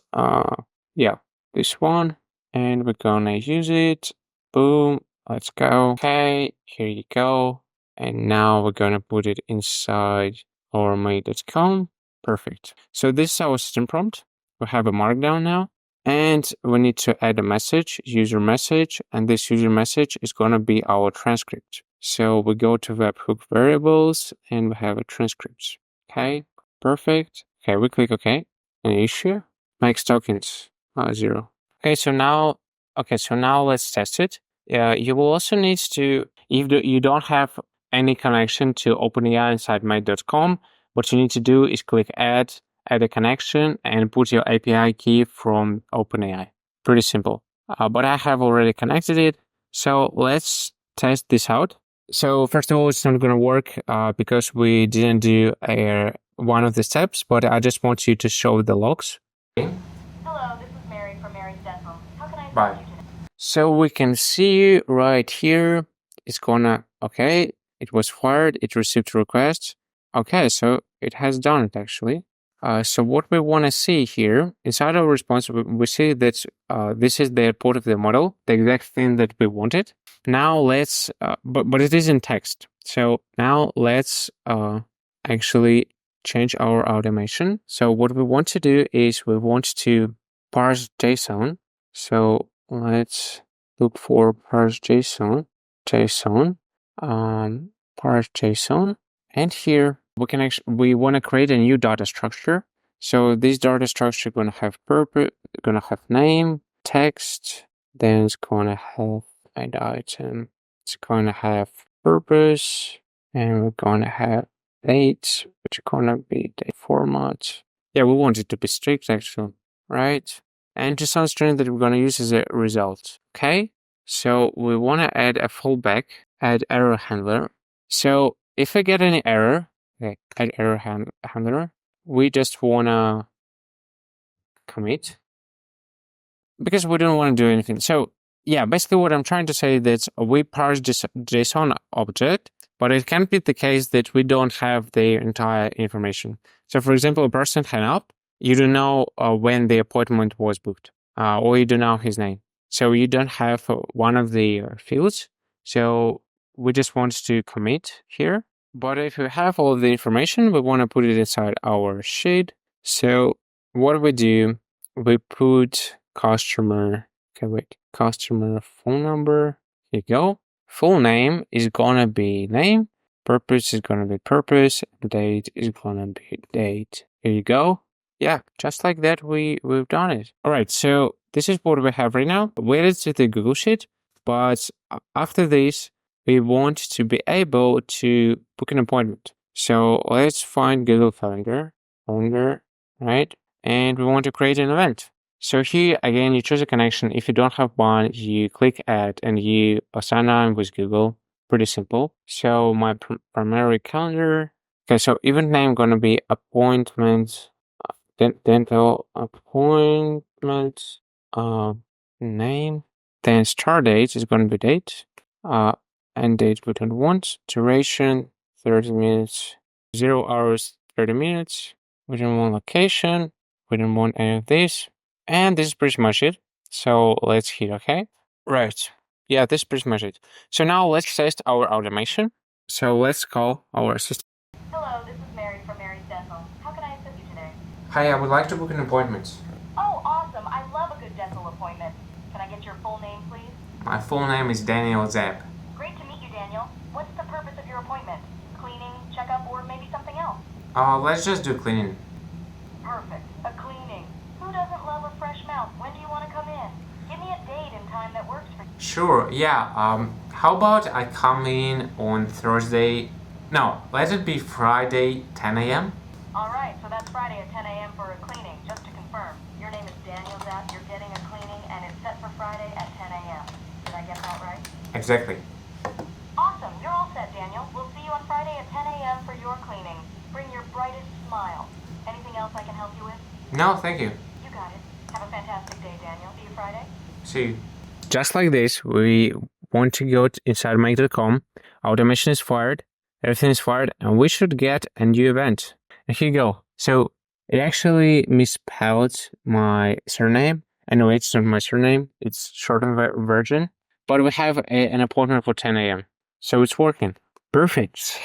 Yeah, this one. And we're gonna use it. Boom. Let's go. Okay, here you go. And now we're gonna put it inside our mail.com. Perfect. So this is our system prompt. We have a markdown now. And we need to add a message, user message, and this user message is going to be our transcript. So we go to webhook variables and we have a transcript. Okay, perfect. Okay, we click OK. Any issue? Makes tokens 0. Okay, so now let's test it. You will also need to, if you don't have any connection to OpenAI inside mail.com, what you need to do is click add a connection and put your API key from OpenAI. Pretty simple. But I have already connected it. So let's test this out. So first of all, it's not going to work because we didn't do one of the steps, but I just want you to show the logs. Hello, this is Mary from Mary's Dental. How can I Bye. assist you today? So we can see right here, it's gonna, okay, it was fired, it received requests. Okay, so it has done it actually. So what we want to see here, inside our response, we see that this is the output of the model, the exact thing that we wanted. Now let's, but it is in text. So now let's actually change our automation. So what we want to do is we want to parse JSON. So let's look for parse JSON, parse JSON, and here we want to create a new data structure. So this data structure going to have purpose, going to have name, text, then it's going to have an item, it's going to have purpose, and we're going to have date, which is going to be the format. Yeah, we want it to be strict actually, right? And JSON string that we're going to use as a result. Okay, so we want to add a fallback, add error handler. So if I get any error, okay, add error handler, we just want to commit because we don't want to do anything. So yeah, basically what I'm trying to say is that we parse this JSON object, but it can be the case that we don't have the entire information. So for example, a person hang up, you don't know when the appointment was booked, or you don't know his name. So you don't have one of the fields. So we just want to commit here. But if we have all of the information, we want to put it inside our sheet. So what we do, we put customer phone number. Here you go. Full name is gonna be name. Purpose is gonna be purpose. Date is gonna be date. Here you go. Yeah, just like that, we've done it. All right, so this is what we have right now. We added to the Google Sheet, but after this, we want to be able to book an appointment. So let's find Google Calendar, right? And we want to create an event. So here, again, you choose a connection. If you don't have one, you click add and you sign on with Google. Pretty simple. So my primary calendar. Okay, so event name going to be appointment, dental appointment, name. Then start date is going to be date. End date we don't want. Duration 30 minutes, 0 hours, 30 minutes. We don't want location. We don't want any of this. And this is pretty much it. So let's hit OK. Right. Yeah, this is pretty much it. So now let's test our automation. So let's call our assistant. Hello, this is Mary from Mary's Dental. How can I assist you today? Hi, I would like to book an appointment. Oh, awesome. I love a good dental appointment. Can I get your full name, please? My full name is Daniel Zeb. Great to meet you, Daniel. What's the purpose of your appointment? Cleaning, checkup, or maybe something else? Let's just do cleaning. Perfect. A cleaning. Who doesn't love a fresh mouth? When do you want to come in? Give me a date and time that works for you. Sure, yeah. how about I come in on Thursday? No, let it be Friday, 10 a.m. Alright, so that's Friday at 10 a.m. for a cleaning. Just to confirm, your name is Daniel Zapp, you're getting a cleaning, and it's set for Friday at 10 a.m. Did I get that right? Exactly. Awesome, you're all set, Daniel. We'll see you on Friday at 10 a.m. for your cleaning. Bring your brightest smile. Anything else I can help you with? No, thank you. You got it. Have a fantastic day, Daniel. See you Friday. See you. Just like this, we want to go inside make.com. Automation is fired. Everything is fired, and we should get a new event. And here you go. So it actually misspelled my surname. Anyway, it's not my surname. It's shortened version. But we have an appointment for 10 a.m. So it's working. Perfect.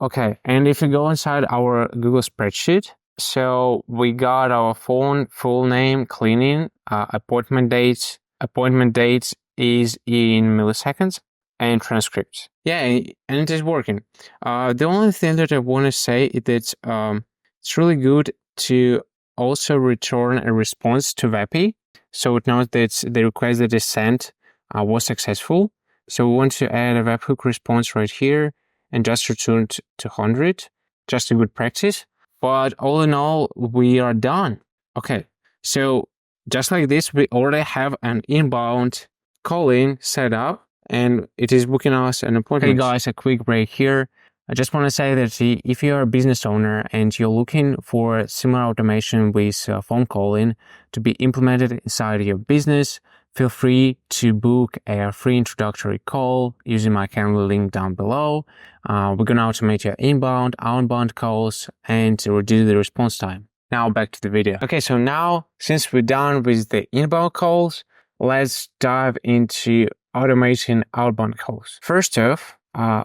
Okay, and if you go inside our Google spreadsheet, so we got our phone, full name, cleaning, appointment date. Appointment date is in milliseconds, and transcript. Yeah, and it is working. The only thing that I want to say is that it's really good to also return a response to VAPI, so it knows that the request that is sent was successful. So we want to add a webhook response right here and just return to 100, just a good practice. But all in all, we are done. Okay, so just like this, we already have an inbound call-in set up, and it is booking us an appointment. Hey guys, a quick break here. I just want to say that if you're a business owner and you're looking for similar automation with phone calling to be implemented inside your business, feel free to book a free introductory call using my calendar link down below. We're going to automate your inbound, outbound calls, and reduce the response time. Now back to the video. Okay, so now since we're done with the inbound calls, let's dive into automating outbound calls. First off,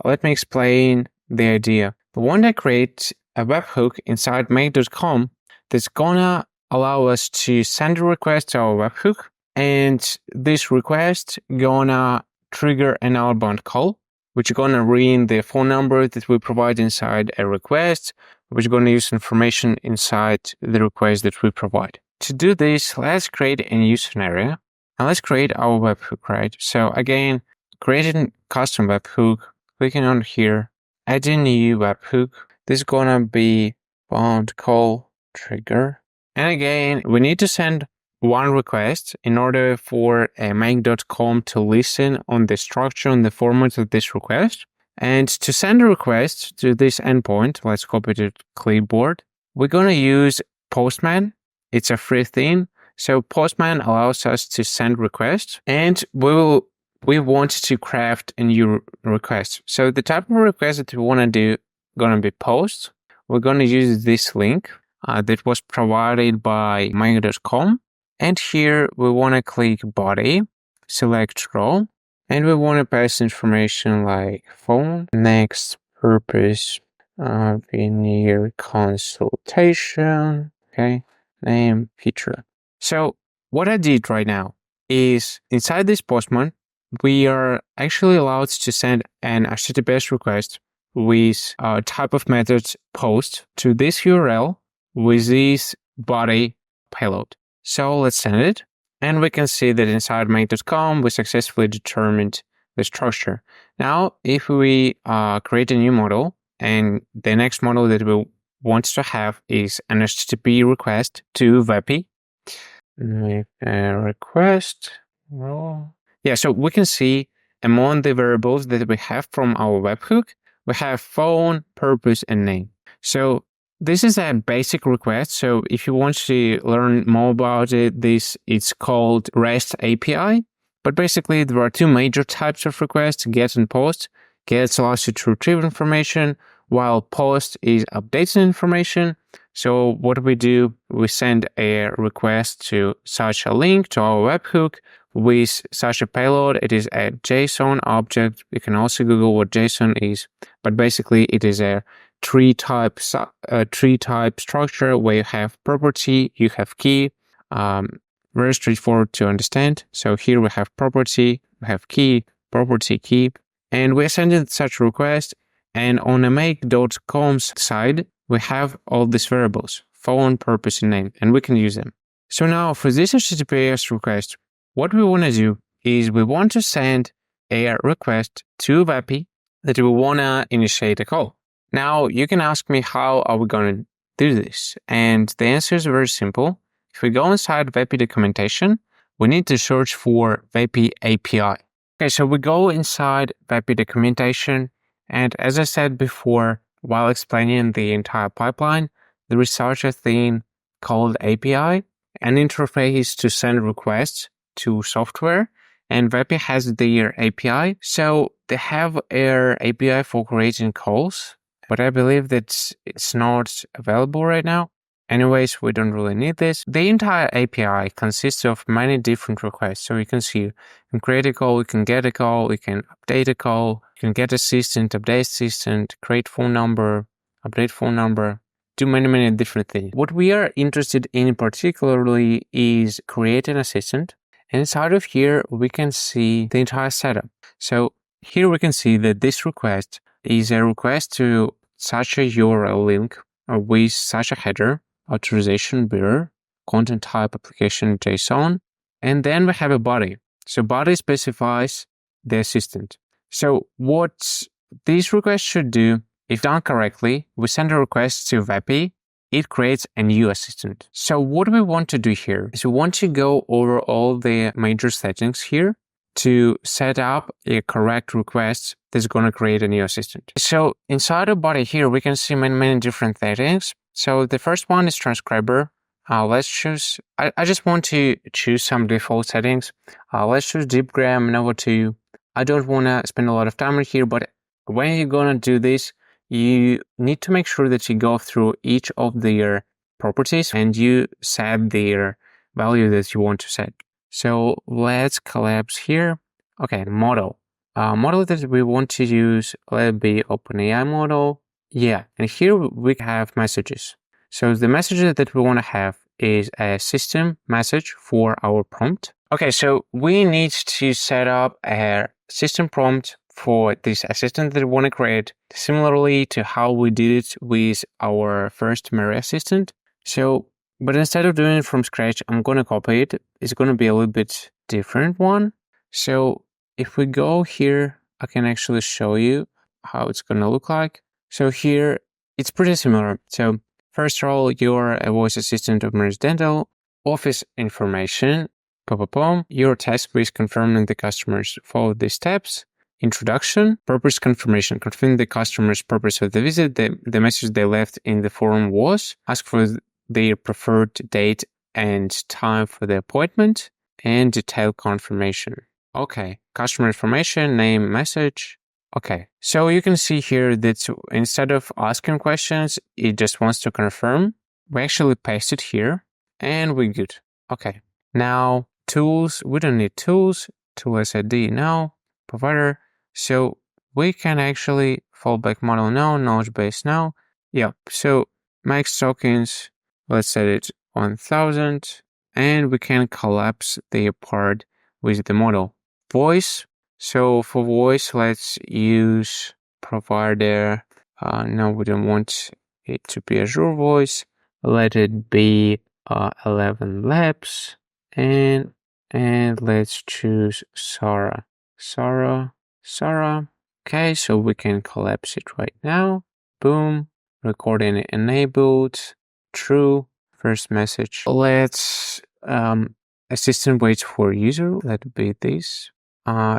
let me explain the idea. We want to create a webhook inside make.com that's gonna allow us to send a request to our webhook, and this request gonna trigger an outbound call, which is gonna ring the phone number that we provide inside a request, which is gonna use information inside the request that we provide. To do this, let's create a new scenario. Now let's create our webhook, right? So again, creating custom webhook, clicking on here, adding new webhook. This is gonna be bound call trigger. And again, we need to send one request in order for make.com to listen on the structure and the format of this request. And to send a request to this endpoint, let's copy it to clipboard. We're gonna use Postman. It's a free theme. So Postman allows us to send requests, and we want to craft a new request. So the type of request that we want to do gonna be post. We're gonna use this link that was provided by make.com, and here we want to click body, select role, and we want to pass information like phone, next, purpose, veneer consultation, okay, name, feature. So what I did right now is inside this Postman, we are actually allowed to send an HTTPS request with a type of method post to this URL with this body payload. So let's send it. And we can see that inside make.com, we successfully determined the structure. Now, if we create a new model, and the next model that we want to have is an HTTP request to VAPI, make a request. Yeah, so we can see among the variables that we have from our webhook, we have phone, purpose, and name. So this is a basic request. So if you want to learn more about it, it's called REST API. But basically, there are two major types of requests, GET and POST. GET allows you to retrieve information, while POST is updating information. So what we do, we send a request to such a link to our webhook with such a payload. It is a JSON object. You can also Google what JSON is, but basically it is a tree-type structure where you have property, you have key. Very straightforward to understand. So here we have property, we have key, property, key, and we're sending such a request. And on the make.com's side, we have all these variables, phone, purpose, and name, and we can use them. So now for this HTTPS request, what we want to do is we want to send a request to VAPI that we want to initiate a call. Now, you can ask me how are we going to do this? And the answer is very simple. If we go inside VAPI documentation, we need to search for VAPI API. Okay, so we go inside VAPI documentation, and as I said before, while explaining the entire pipeline, there is such a thing called API, an interface to send requests to software, and VAPI has their API. So they have their API for creating calls, but I believe that it's not available right now. Anyways, we don't really need this. The entire API consists of many different requests. So you can see, you can create a call, you can get a call, you can update a call, you can get assistant, update assistant, create phone number, update phone number, do many different things. What we are interested in particularly is create an assistant. And inside of here, we can see the entire setup. So here we can see that this request is a request to such a URL link with such a header, authorization bearer, content type application JSON, and then we have a body. So body specifies the assistant. So what these requests should do, if done correctly, we send a request to VAPI, it creates a new assistant. So what we want to do here is we want to go over all the major settings here to set up a correct request that's going to create a new assistant. So inside the body here, we can see many different settings. So the first one is transcriber. Let's choose, I just want to choose some default settings. Let's choose deepgram Nova 2. I don't want to spend a lot of time here, but when you're going to do this, you need to make sure that you go through each of their properties and you set their value that you want to set. So let's collapse here. Okay, model. Model that we want to use, let it be OpenAI model. Yeah, and here we have messages. So the message that we want to have is a system message for our prompt. Okay, so we need to set up a system prompt for this assistant that we want to create, similarly to how we did it with our first Mary assistant. So, but instead of doing it from scratch, I'm going to copy it. It's going to be a little bit different one. So if we go here, I can actually show you how it's going to look like. So here, it's pretty similar. So first of all, you're a voice assistant of Mary's Dental, office information, your task with confirming the customers follow these steps, introduction, purpose confirmation, confirming the customer's purpose of the visit, the message they left in the form was, ask for their preferred date and time for the appointment, and detailed confirmation. Okay, customer information, name, message. Okay, so you can see here that instead of asking questions, it just wants to confirm. We actually paste it here and we're good. Okay, now tools, we don't need tools, tool SID now, provider. So we can actually fallback model now, knowledge base now. Yeah, so max tokens, let's set it 1000 and we can collapse the part with the model. Voice. So for voice, let's use provider. No, we don't want it to be Azure voice. Let it be 11 Labs and let's choose Sarah. Okay, so we can collapse it right now. Boom. Recording enabled. True. First message. Let's assistant waits for user. Let it be this.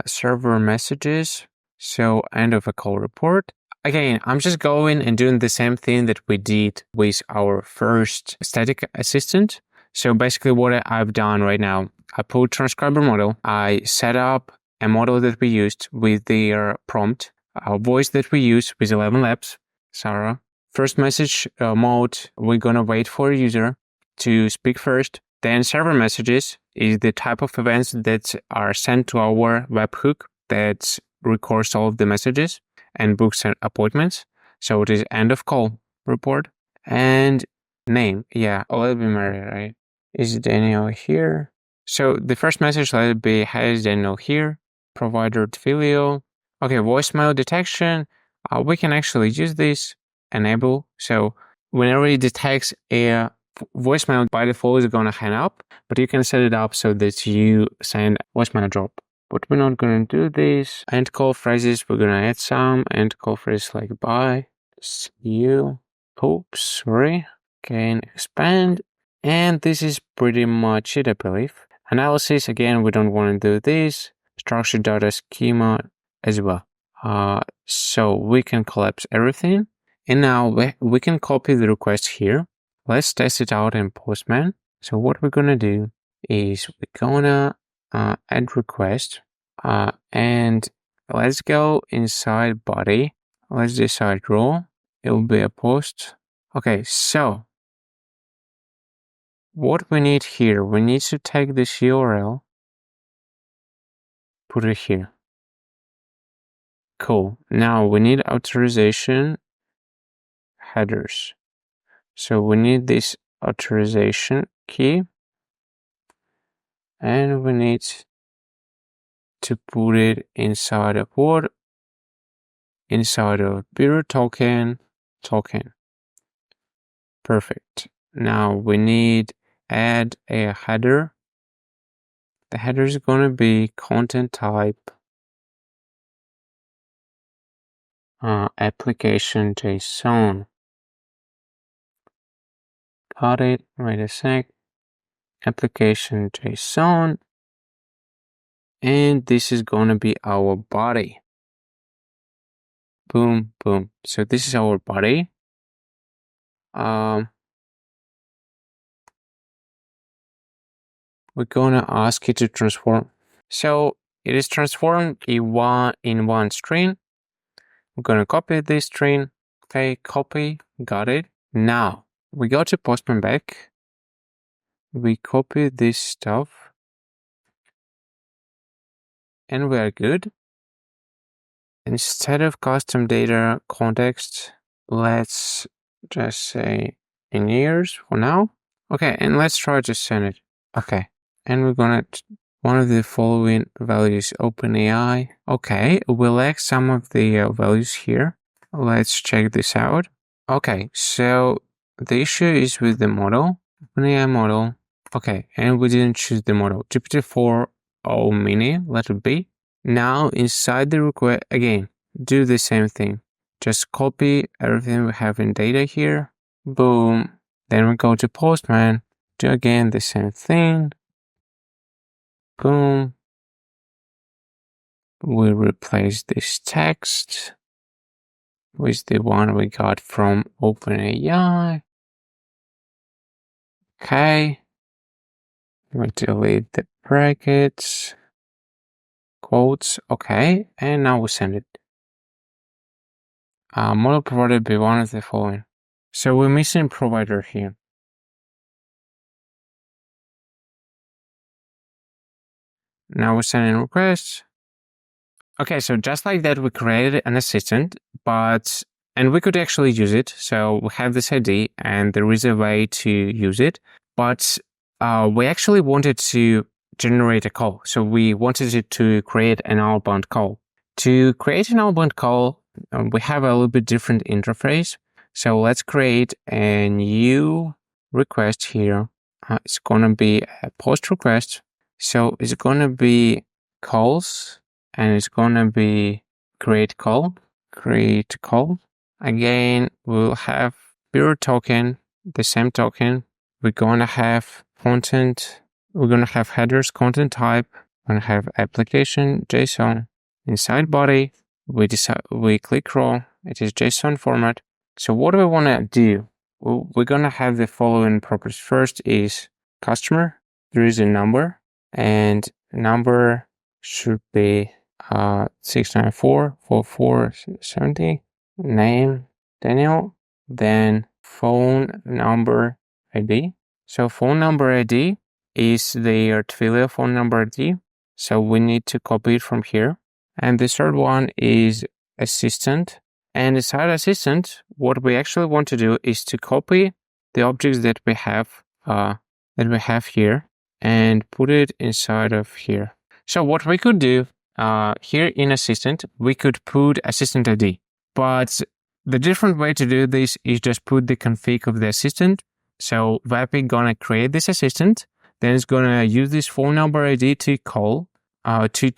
Server messages. So end of a call report. Again, I'm just going and doing the same thing that we did with our first static assistant. So basically what I've done right now, I pulled transcriber model. I set up a model that we used with their prompt, our voice that we used with 11 Labs, Sarah. First message mode, we're going to wait for a user to speak first. Then server messages is the type of events that are sent to our webhook that records all of the messages and books and appointments. So it is end of call report. And name, yeah, let it be Mary, right? Is Daniel here? So the first message, let it be, hi, is Daniel here? Provider Twilio. Okay, voicemail detection. We can actually use this, enable. So whenever it detects a voicemail, by default is going to hang up, but you can set it up so that you send voicemail drop. but we're not gonna do this. End call phrases, we're gonna add some end call phrases like bye, see you, oops, sorry. Okay, and expand. And this is pretty much it, I believe. Analysis, again, we don't want to do this. Structured data schema as well. So we can collapse everything. And now we can copy the request here. Let's test it out in Postman. So what we're gonna do is we're gonna add request, and let's go inside body. Let's decide role. It will be a post. Okay, so what we need here, we need to take this URL, put it here. Cool. Now we need authorization headers. So we need this authorization key, and we need to put it inside of what? Inside of bureau token. Perfect. Now we need add a header. The header is going to be content type application JSON. Got it. Wait a sec. Application JSON. And this is going to be our body. Boom, boom. So this is our body. We're going to ask it to transform. So it is transformed in one string. We're going to copy this string. Okay, copy. Got it. Now we go to Postman back. We copy this stuff. And we are good. Instead of custom data context, let's just say in years for now. Okay, and let's try to send it. Okay, and we're gonna one of the following values, OpenAI. Okay, we'll add some of the values here. Let's check this out. Okay, so the issue is with the model, OpenAI model. Okay, and we didn't choose the model. GPT-4 O Mini, letter B. Now inside the request, again, do the same thing. Just copy everything we have in data here. Boom. Then we go to Postman. Do again the same thing. Boom. We replace this text with the one we got from OpenAI. Okay. We delete the brackets. Quotes, okay, and now we send it. Model provider be one of the following. So we're missing provider here. Now we're sending requests. Okay, so just like that, we created an assistant, and we could actually use it. So we have this ID, and there is a way to use it, but we actually wanted to generate a call. So we wanted it to create an outbound call. To create an outbound call, we have a little bit different interface. So let's create a new request here. It's going to be a post request. So it's going to be calls, and it's going to be create call. Again, we'll have bureau token, the same token. We're going to have content. We're going to have headers, content type. We're going to have application, JSON. Inside body, we click raw. It is JSON format. So what do we want to do? We're going to have the following properties. First is customer. There is a number, and number should be 694-4470. Name, Daniel. Then phone number ID. So phone number ID is their Twilio phone number ID. So we need to copy it from here. And the third one is assistant. And inside assistant, what we actually want to do is to copy the objects that we have here and put it inside of here. So what we could do here in assistant, we could put assistant ID. But the different way to do this is just put the config of the assistant. So VAPI gonna create this assistant. Then it's going to use this phone number ID to call. to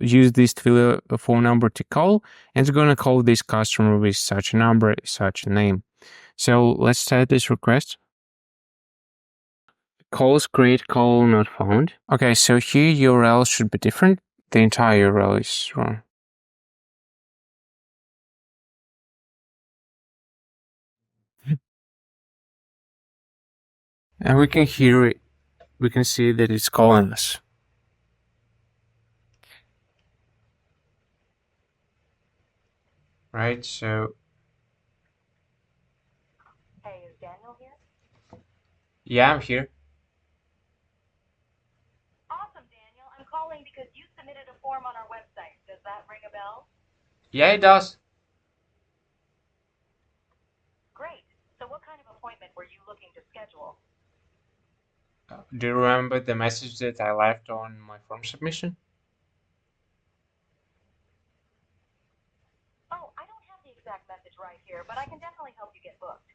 use this Twilio phone number to call, and it's going to call this customer with such a number, such a name. So let's start this request. Calls create call not found. Okay, so here URL should be different. The entire URL is wrong. And we can hear it. We can see that it's calling us. Right, so Hey, is Daniel here? yeah, I'm here. Awesome, Daniel. I'm calling because you submitted a form on our website. Does that ring a bell? Yeah, it does. Great. So what kind of appointment were you looking to schedule? Do you remember the message that I left on my form submission? Oh, I don't have the exact message right here, but I can definitely help you get booked.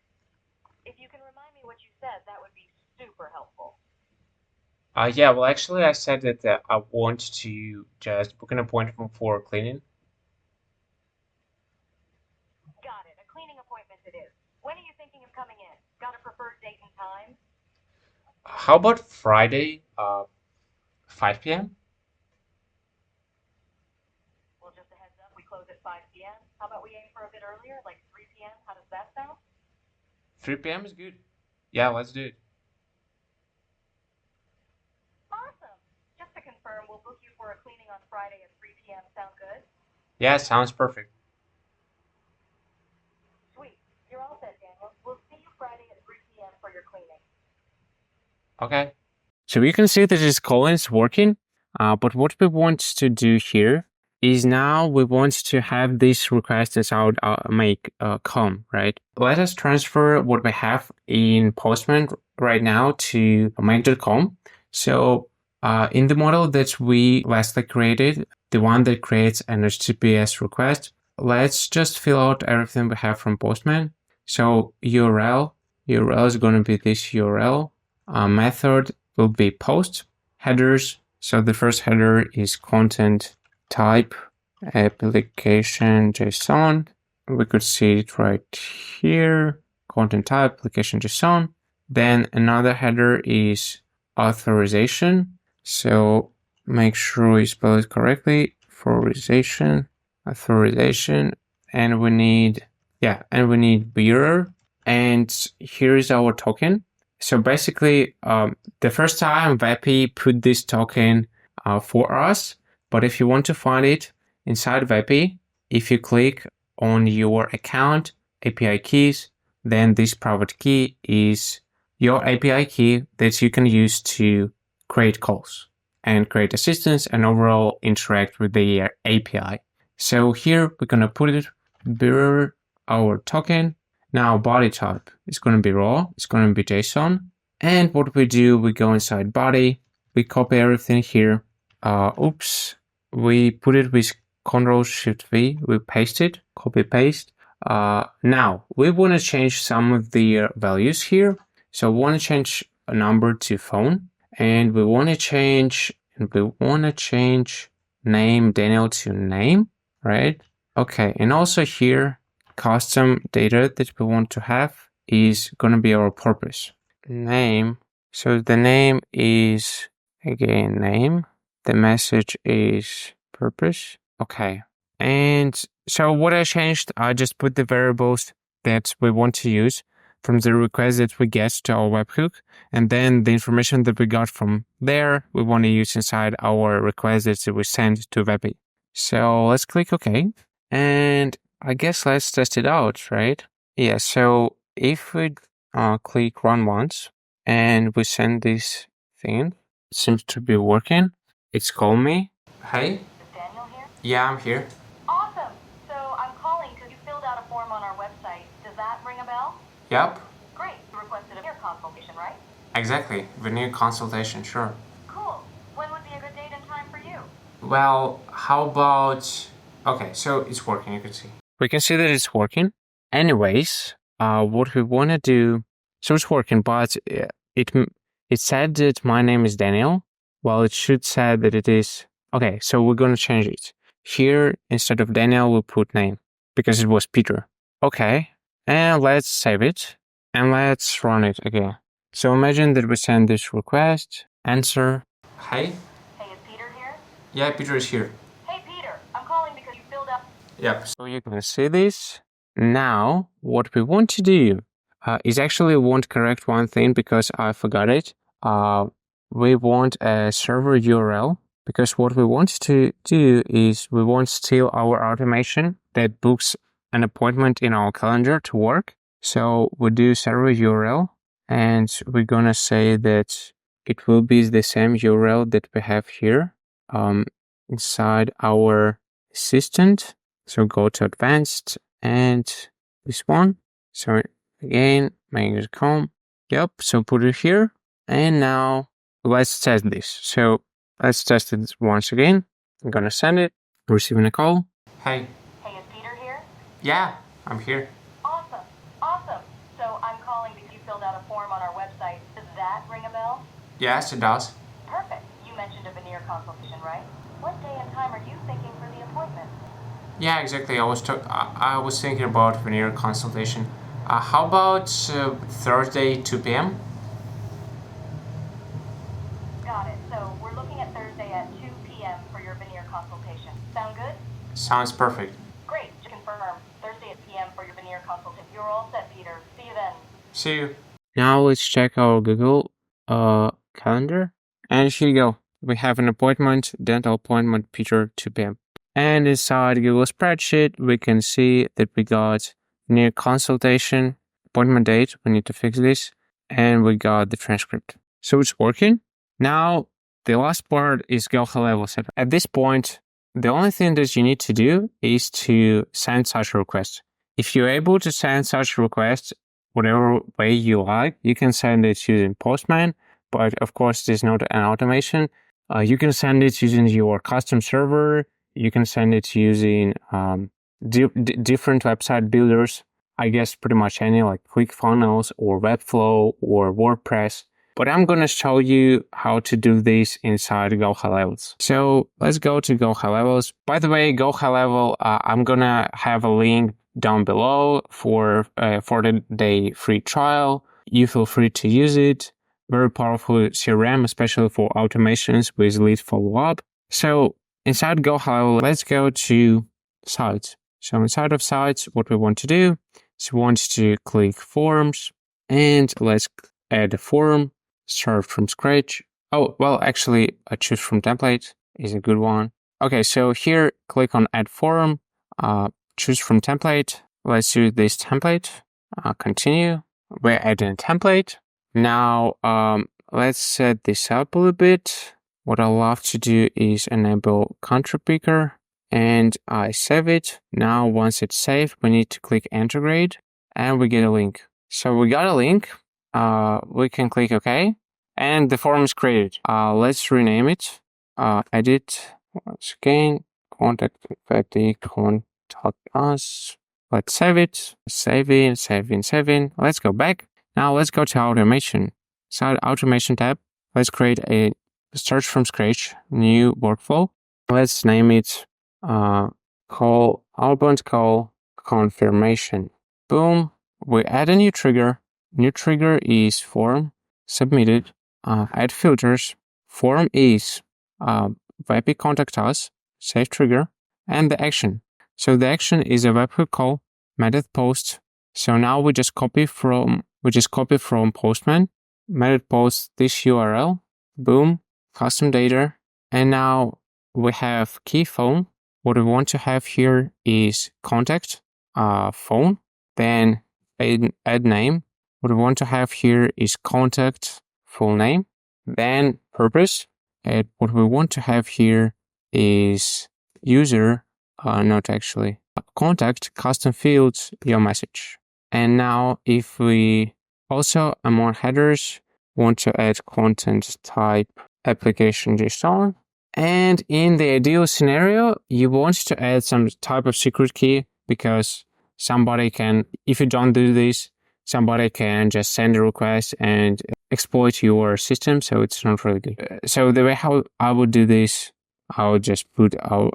If you can remind me what you said, that would be super helpful. Yeah, well, actually, I said that I want to just book an appointment for cleaning. Got it. A cleaning appointment it is. When are you thinking of coming in? Got a preferred date and time? How about Friday, 5 p.m.? Well, just a heads up, we close at 5 p.m. How about we aim for a bit earlier, like 3 p.m.? How does that sound? 3 p.m. is good. Yeah, let's do it. Awesome. Just to confirm, we'll book you for a cleaning on Friday at 3 p.m. Sound good? Yeah, sounds perfect. Sweet. You're all set, Daniel. We'll see you Friday at 3 p.m. for your cleaning. Okay. So you can see that this calling is working, but what we want to do here is now we want to have this request inside make come, right? Let us transfer what we have in Postman right now to make.com. So in the model that we lastly created, the one that creates an HTTPS request, let's just fill out everything we have from Postman. So URL is going to be this URL. Method will be post. Headers, so the first header is content type application JSON. We could see it right here, content type application JSON. Then another header is authorization. So make sure you spell it correctly. Authorization, and we need bearer. And here is our token. So basically, the first time VAPI put this token for us, but if you want to find it inside VAPI, if you click on your account API keys, then this private key is your API key that you can use to create calls and create assistance and overall interact with the API. So here we're going to put it, bearer, our token. Now body type is going to be raw, it's going to be JSON. And what we do, we go inside body, we copy everything here. We put it with Ctrl-Shift-V, we paste it, copy paste. Now we want to change some of the values here. So we want to change a number to phone, and we want to change name Daniel to name, right? Okay, and also here, custom data that we want to have is going to be our purpose. Name. So the name is, again, name. The message is purpose. Okay. And so what I changed, I just put the variables that we want to use from the request that we get to our webhook. And then the information that we got from there, we want to use inside our request that we send to VAPI. So let's click OK. And I guess let's test it out, right? Yeah, so if we click run once and we send this thing, it seems to be working. It's calling me. Hey? Is Daniel here? Yeah, I'm here. Awesome. So I'm calling because you filled out a form on our website. Does that ring a bell? Yep. Great. You requested a peer consultation, right? Exactly. Venue consultation, sure. Cool. When would be a good date and time for you? Well, how about... Okay, so it's working, you can see. We can see that it's working. Anyways, what we want to do... So it's working, but it said that my name is Daniel. Well, it should say that it is Okay, so we're going to change it. Here, instead of Daniel, we'll put name because it was Peter. Okay, and let's save it and let's run it again. So imagine that we send this request, answer. Hey? Hey, is Peter here? Yeah, Peter is here. Hey, Peter, I'm calling because you filled out... Yep. So you can see this. Now, what we want to do is actually we want to correct one thing because I forgot it. We want a server URL because what we want to do is we want to steal our automation that books an appointment in our calendar to work. So we do server URL and we're going to say that it will be the same URL that we have here inside our assistant. So go to advanced and this one. So again, make.com. Yep. So put it here. And now let's test this. So let's test it once again. I'm going to send it. Receiving a call. Hey. Hey, is Peter here? Yeah, I'm here. Awesome. Awesome. So I'm calling because you filled out a form on our website. Does that ring a bell? Yes, it does. Perfect. You mentioned a veneer consultation, right? What day and time are you thinking for the appointment? Yeah, exactly. I was thinking about veneer consultation. How about Thursday, 2 p.m.? Got it. So we're looking at Thursday at 2 p.m. for your veneer consultation. Sound good? Sounds perfect. Great. To confirm, Thursday at p.m. for your veneer consultation. You're all set, Peter. See you then. See you. Now let's check our Google calendar. And here you go. We have an appointment, dental appointment, Peter, 2 p.m. And inside Google spreadsheet, we can see that we got veneer consultation, appointment date. We need to fix this. And we got the transcript. So it's working. Now, the last part is GoHighLevel setup. At this point, the only thing that you need to do is to send such a request. If you're able to send such a request, whatever way you like, you can send it using Postman, but of course, there's not an automation. You can send it using your custom server. You can send it using different website builders. I guess pretty much any like ClickFunnels or Webflow or WordPress. But I'm going to show you how to do this inside GoHighLevels. So let's go to GoHighLevels. By the way, GoHighLevel, I'm going to have a link down below for the day free trial. You feel free to use it. Very powerful CRM, especially for automations with lead follow-up. So inside GoHighLevel, let's go to sites. So inside of sites, what we want to do is we want to click forms and let's add a form. Start from scratch. Oh, well, actually, choose from template is a good one. Okay, so here, click on add form, choose from template. Let's use this template. Continue. We're adding a template. Now, let's set this up a little bit. What I love to do is enable country picker and I save it. Now, once it's saved, we need to click integrate and we get a link. So we got a link. We can click OK, and the form is created. Let's rename it. Edit once again. Contact us. Let's save it. Save in. Let's go back. Now let's go to automation. Inside automation tab, let's create a search from scratch new workflow. Let's name it outbound call confirmation. Boom. We add a new trigger. New trigger is form, submitted, add filters. Form is VAPI contact us, save trigger, and the action. So the action is a webhook call, method post. So now we just copy from Postman, method post this URL, boom, custom data, and now we have key phone. What we want to have here is contact, phone, then add name. What we want to have here is contact, full name, then purpose. And what we want to have here is user, contact, custom fields, your message. And now if we also among headers want to add content type application JSON. And in the ideal scenario, you want to add some type of secret key because somebody can, if you don't do this, somebody can just send a request and exploit your system. So it's not really good. So the way how I would do this, I'll just put our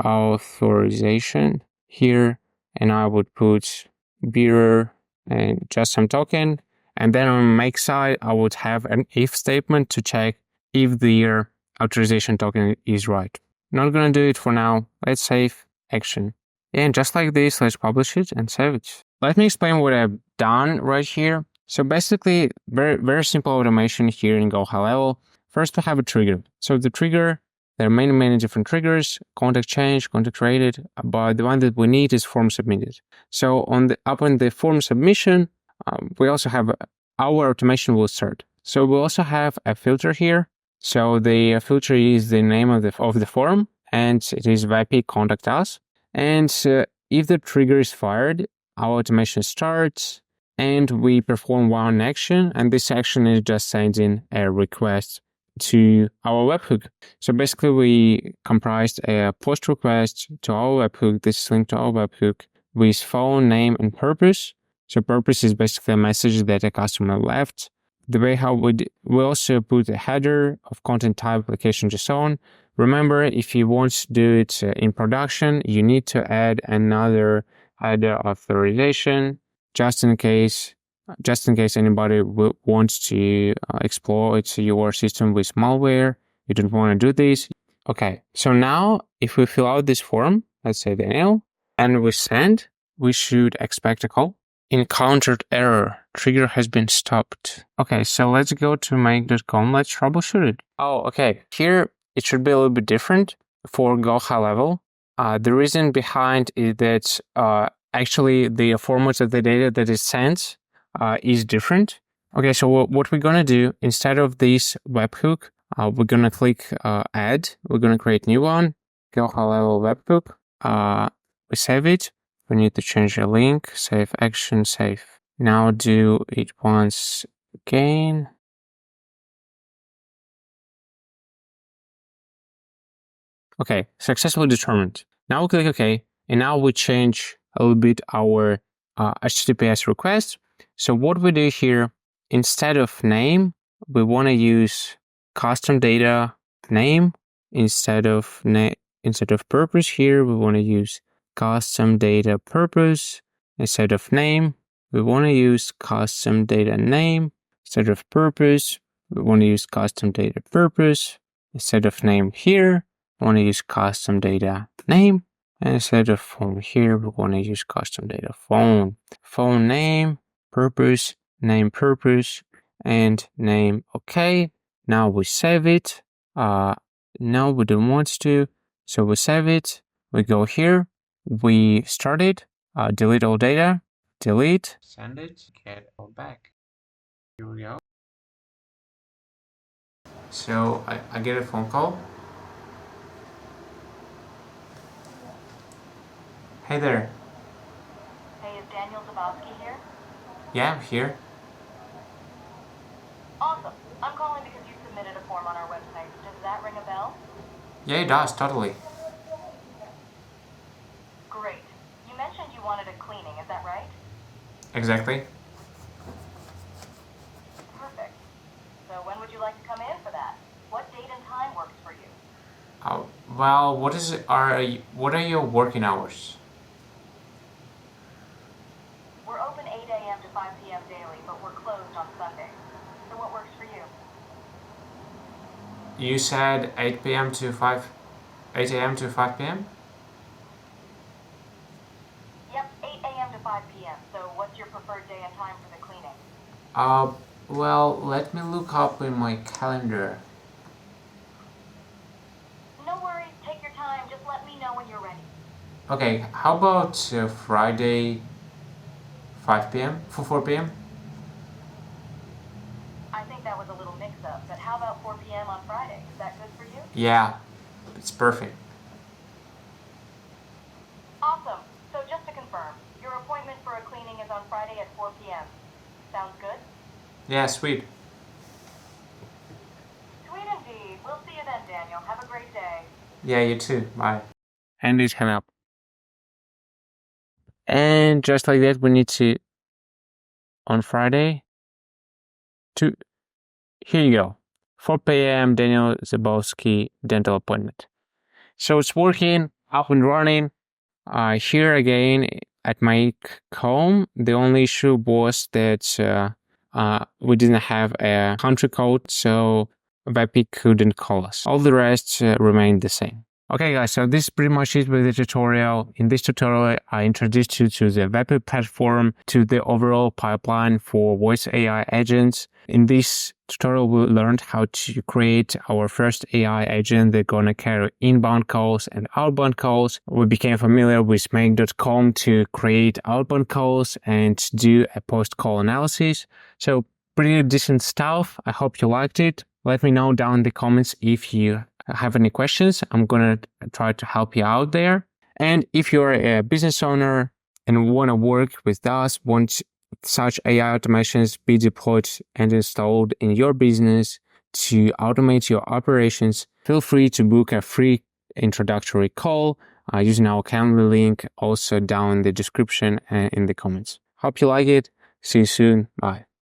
authorization here, and I would put bearer and just some token. And then on the make side, I would have an if statement to check if the authorization token is right. Not gonna do it for now. Let's save action. And just like this, let's publish it and save it. Let me explain what I've done right here. So basically, very simple automation here in GoHighLevel. First, we have a trigger. So the trigger, there are many different triggers, contact change, contact created, but the one that we need is form submitted. So upon the form submission, we also have our automation will start. So we also have a filter here. So the filter is the name of the form, and it is VAPI contact us. And if the trigger is fired, our automation starts, and we perform one action, and this action is just sending a request to our webhook. So basically, we comprised a post request to our webhook. This is linked to our webhook with phone, name, and purpose. So purpose is basically a message that a customer left. The way how we also put a header of content type, application, and so on. Remember, if you want to do it in production, you need to add another header authorization just in case anybody wants to exploit your system with malware. You don't want to do this. Okay, so now if we fill out this form, let's say Daniel, and we send, we should expect a call. Encountered error. Trigger has been stopped. Okay, so let's go to make.com. Let's troubleshoot it. Oh, okay. Here it should be a little bit different for GoHighLevel. The reason behind is that actually the format of the data that is sent is different. Okay, so what we're gonna do, instead of this webhook, we're gonna click add. We're gonna create new one. GoHighLevel webhook. We save it. We need to change the link, save action, save. Now do it once again. Okay, successfully determined. Now we click OK, and now we change a little bit our HTTPS request. So what we do here, instead of name, we want to use custom data name. Instead of purpose here, we want to use custom data purpose. Instead of name, we want to use custom data name. Instead of purpose, we want to use custom data purpose. Instead of name here, we want to use custom data name. And instead of phone here, we want to use custom data phone. Phone name, purpose, name purpose, and name OK. Now we save it. No, we don't want to. So we save it. We go here. We start it. Delete all data. Delete. Send it. Get all back. Here we go. So I get a phone call. Hey there. Hey, is Daniel Zabowski here? Yeah, I'm here. Awesome. I'm calling because you submitted a form on our website. Does that ring a bell? Yeah, it does, totally. Great. You mentioned you wanted a cleaning, is that right? Exactly. Perfect. So when would you like to come in for that? What date and time works for you? Well, what are your working hours? We're open 8 a.m. to 5 p.m. daily, but we're closed on Sundays. So what works for you? You said 8 a.m. to 5 p.m.? Yep, 8 a.m. to 5 p.m. So what's your preferred day and time for the cleaning? Well, let me look up in my calendar. No worries, take your time. Just let me know when you're ready. Okay, how about Friday 5 p.m. for 4 p.m.? I think that was a little mix-up, but how about 4 p.m. on Friday? Is that good for you? Yeah, it's perfect. Awesome. So just to confirm, your appointment for a cleaning is on Friday at 4 p.m. Sounds good? Yeah, sweet. Sweet indeed. We'll see you then, Daniel. Have a great day. Yeah, you too. Bye. And it hung up. And just like that, we need to, on Friday, here you go. 4 p.m. Daniel Zabowski dental appointment. So it's working, up and running. Here again at my home, the only issue was that we didn't have a country code, so VAPI couldn't call us. All the rest remained the same. Okay guys, so this is pretty much it with the tutorial. In this tutorial, I introduced you to the VAPI platform, to the overall pipeline for voice AI agents. In this tutorial, we learned how to create our first AI agent that's gonna carry inbound calls and outbound calls. We became familiar with make.com to create outbound calls and do a post-call analysis. So pretty decent stuff. I hope you liked it. Let me know down in the comments if you have any questions. I'm gonna try to help you out there. And if you're a business owner and want to work with us, want such AI automations be deployed and installed in your business to automate your operations, feel free to book a free introductory call using our Calendly link also down in the description and in the comments. Hope you like it. See you soon. Bye.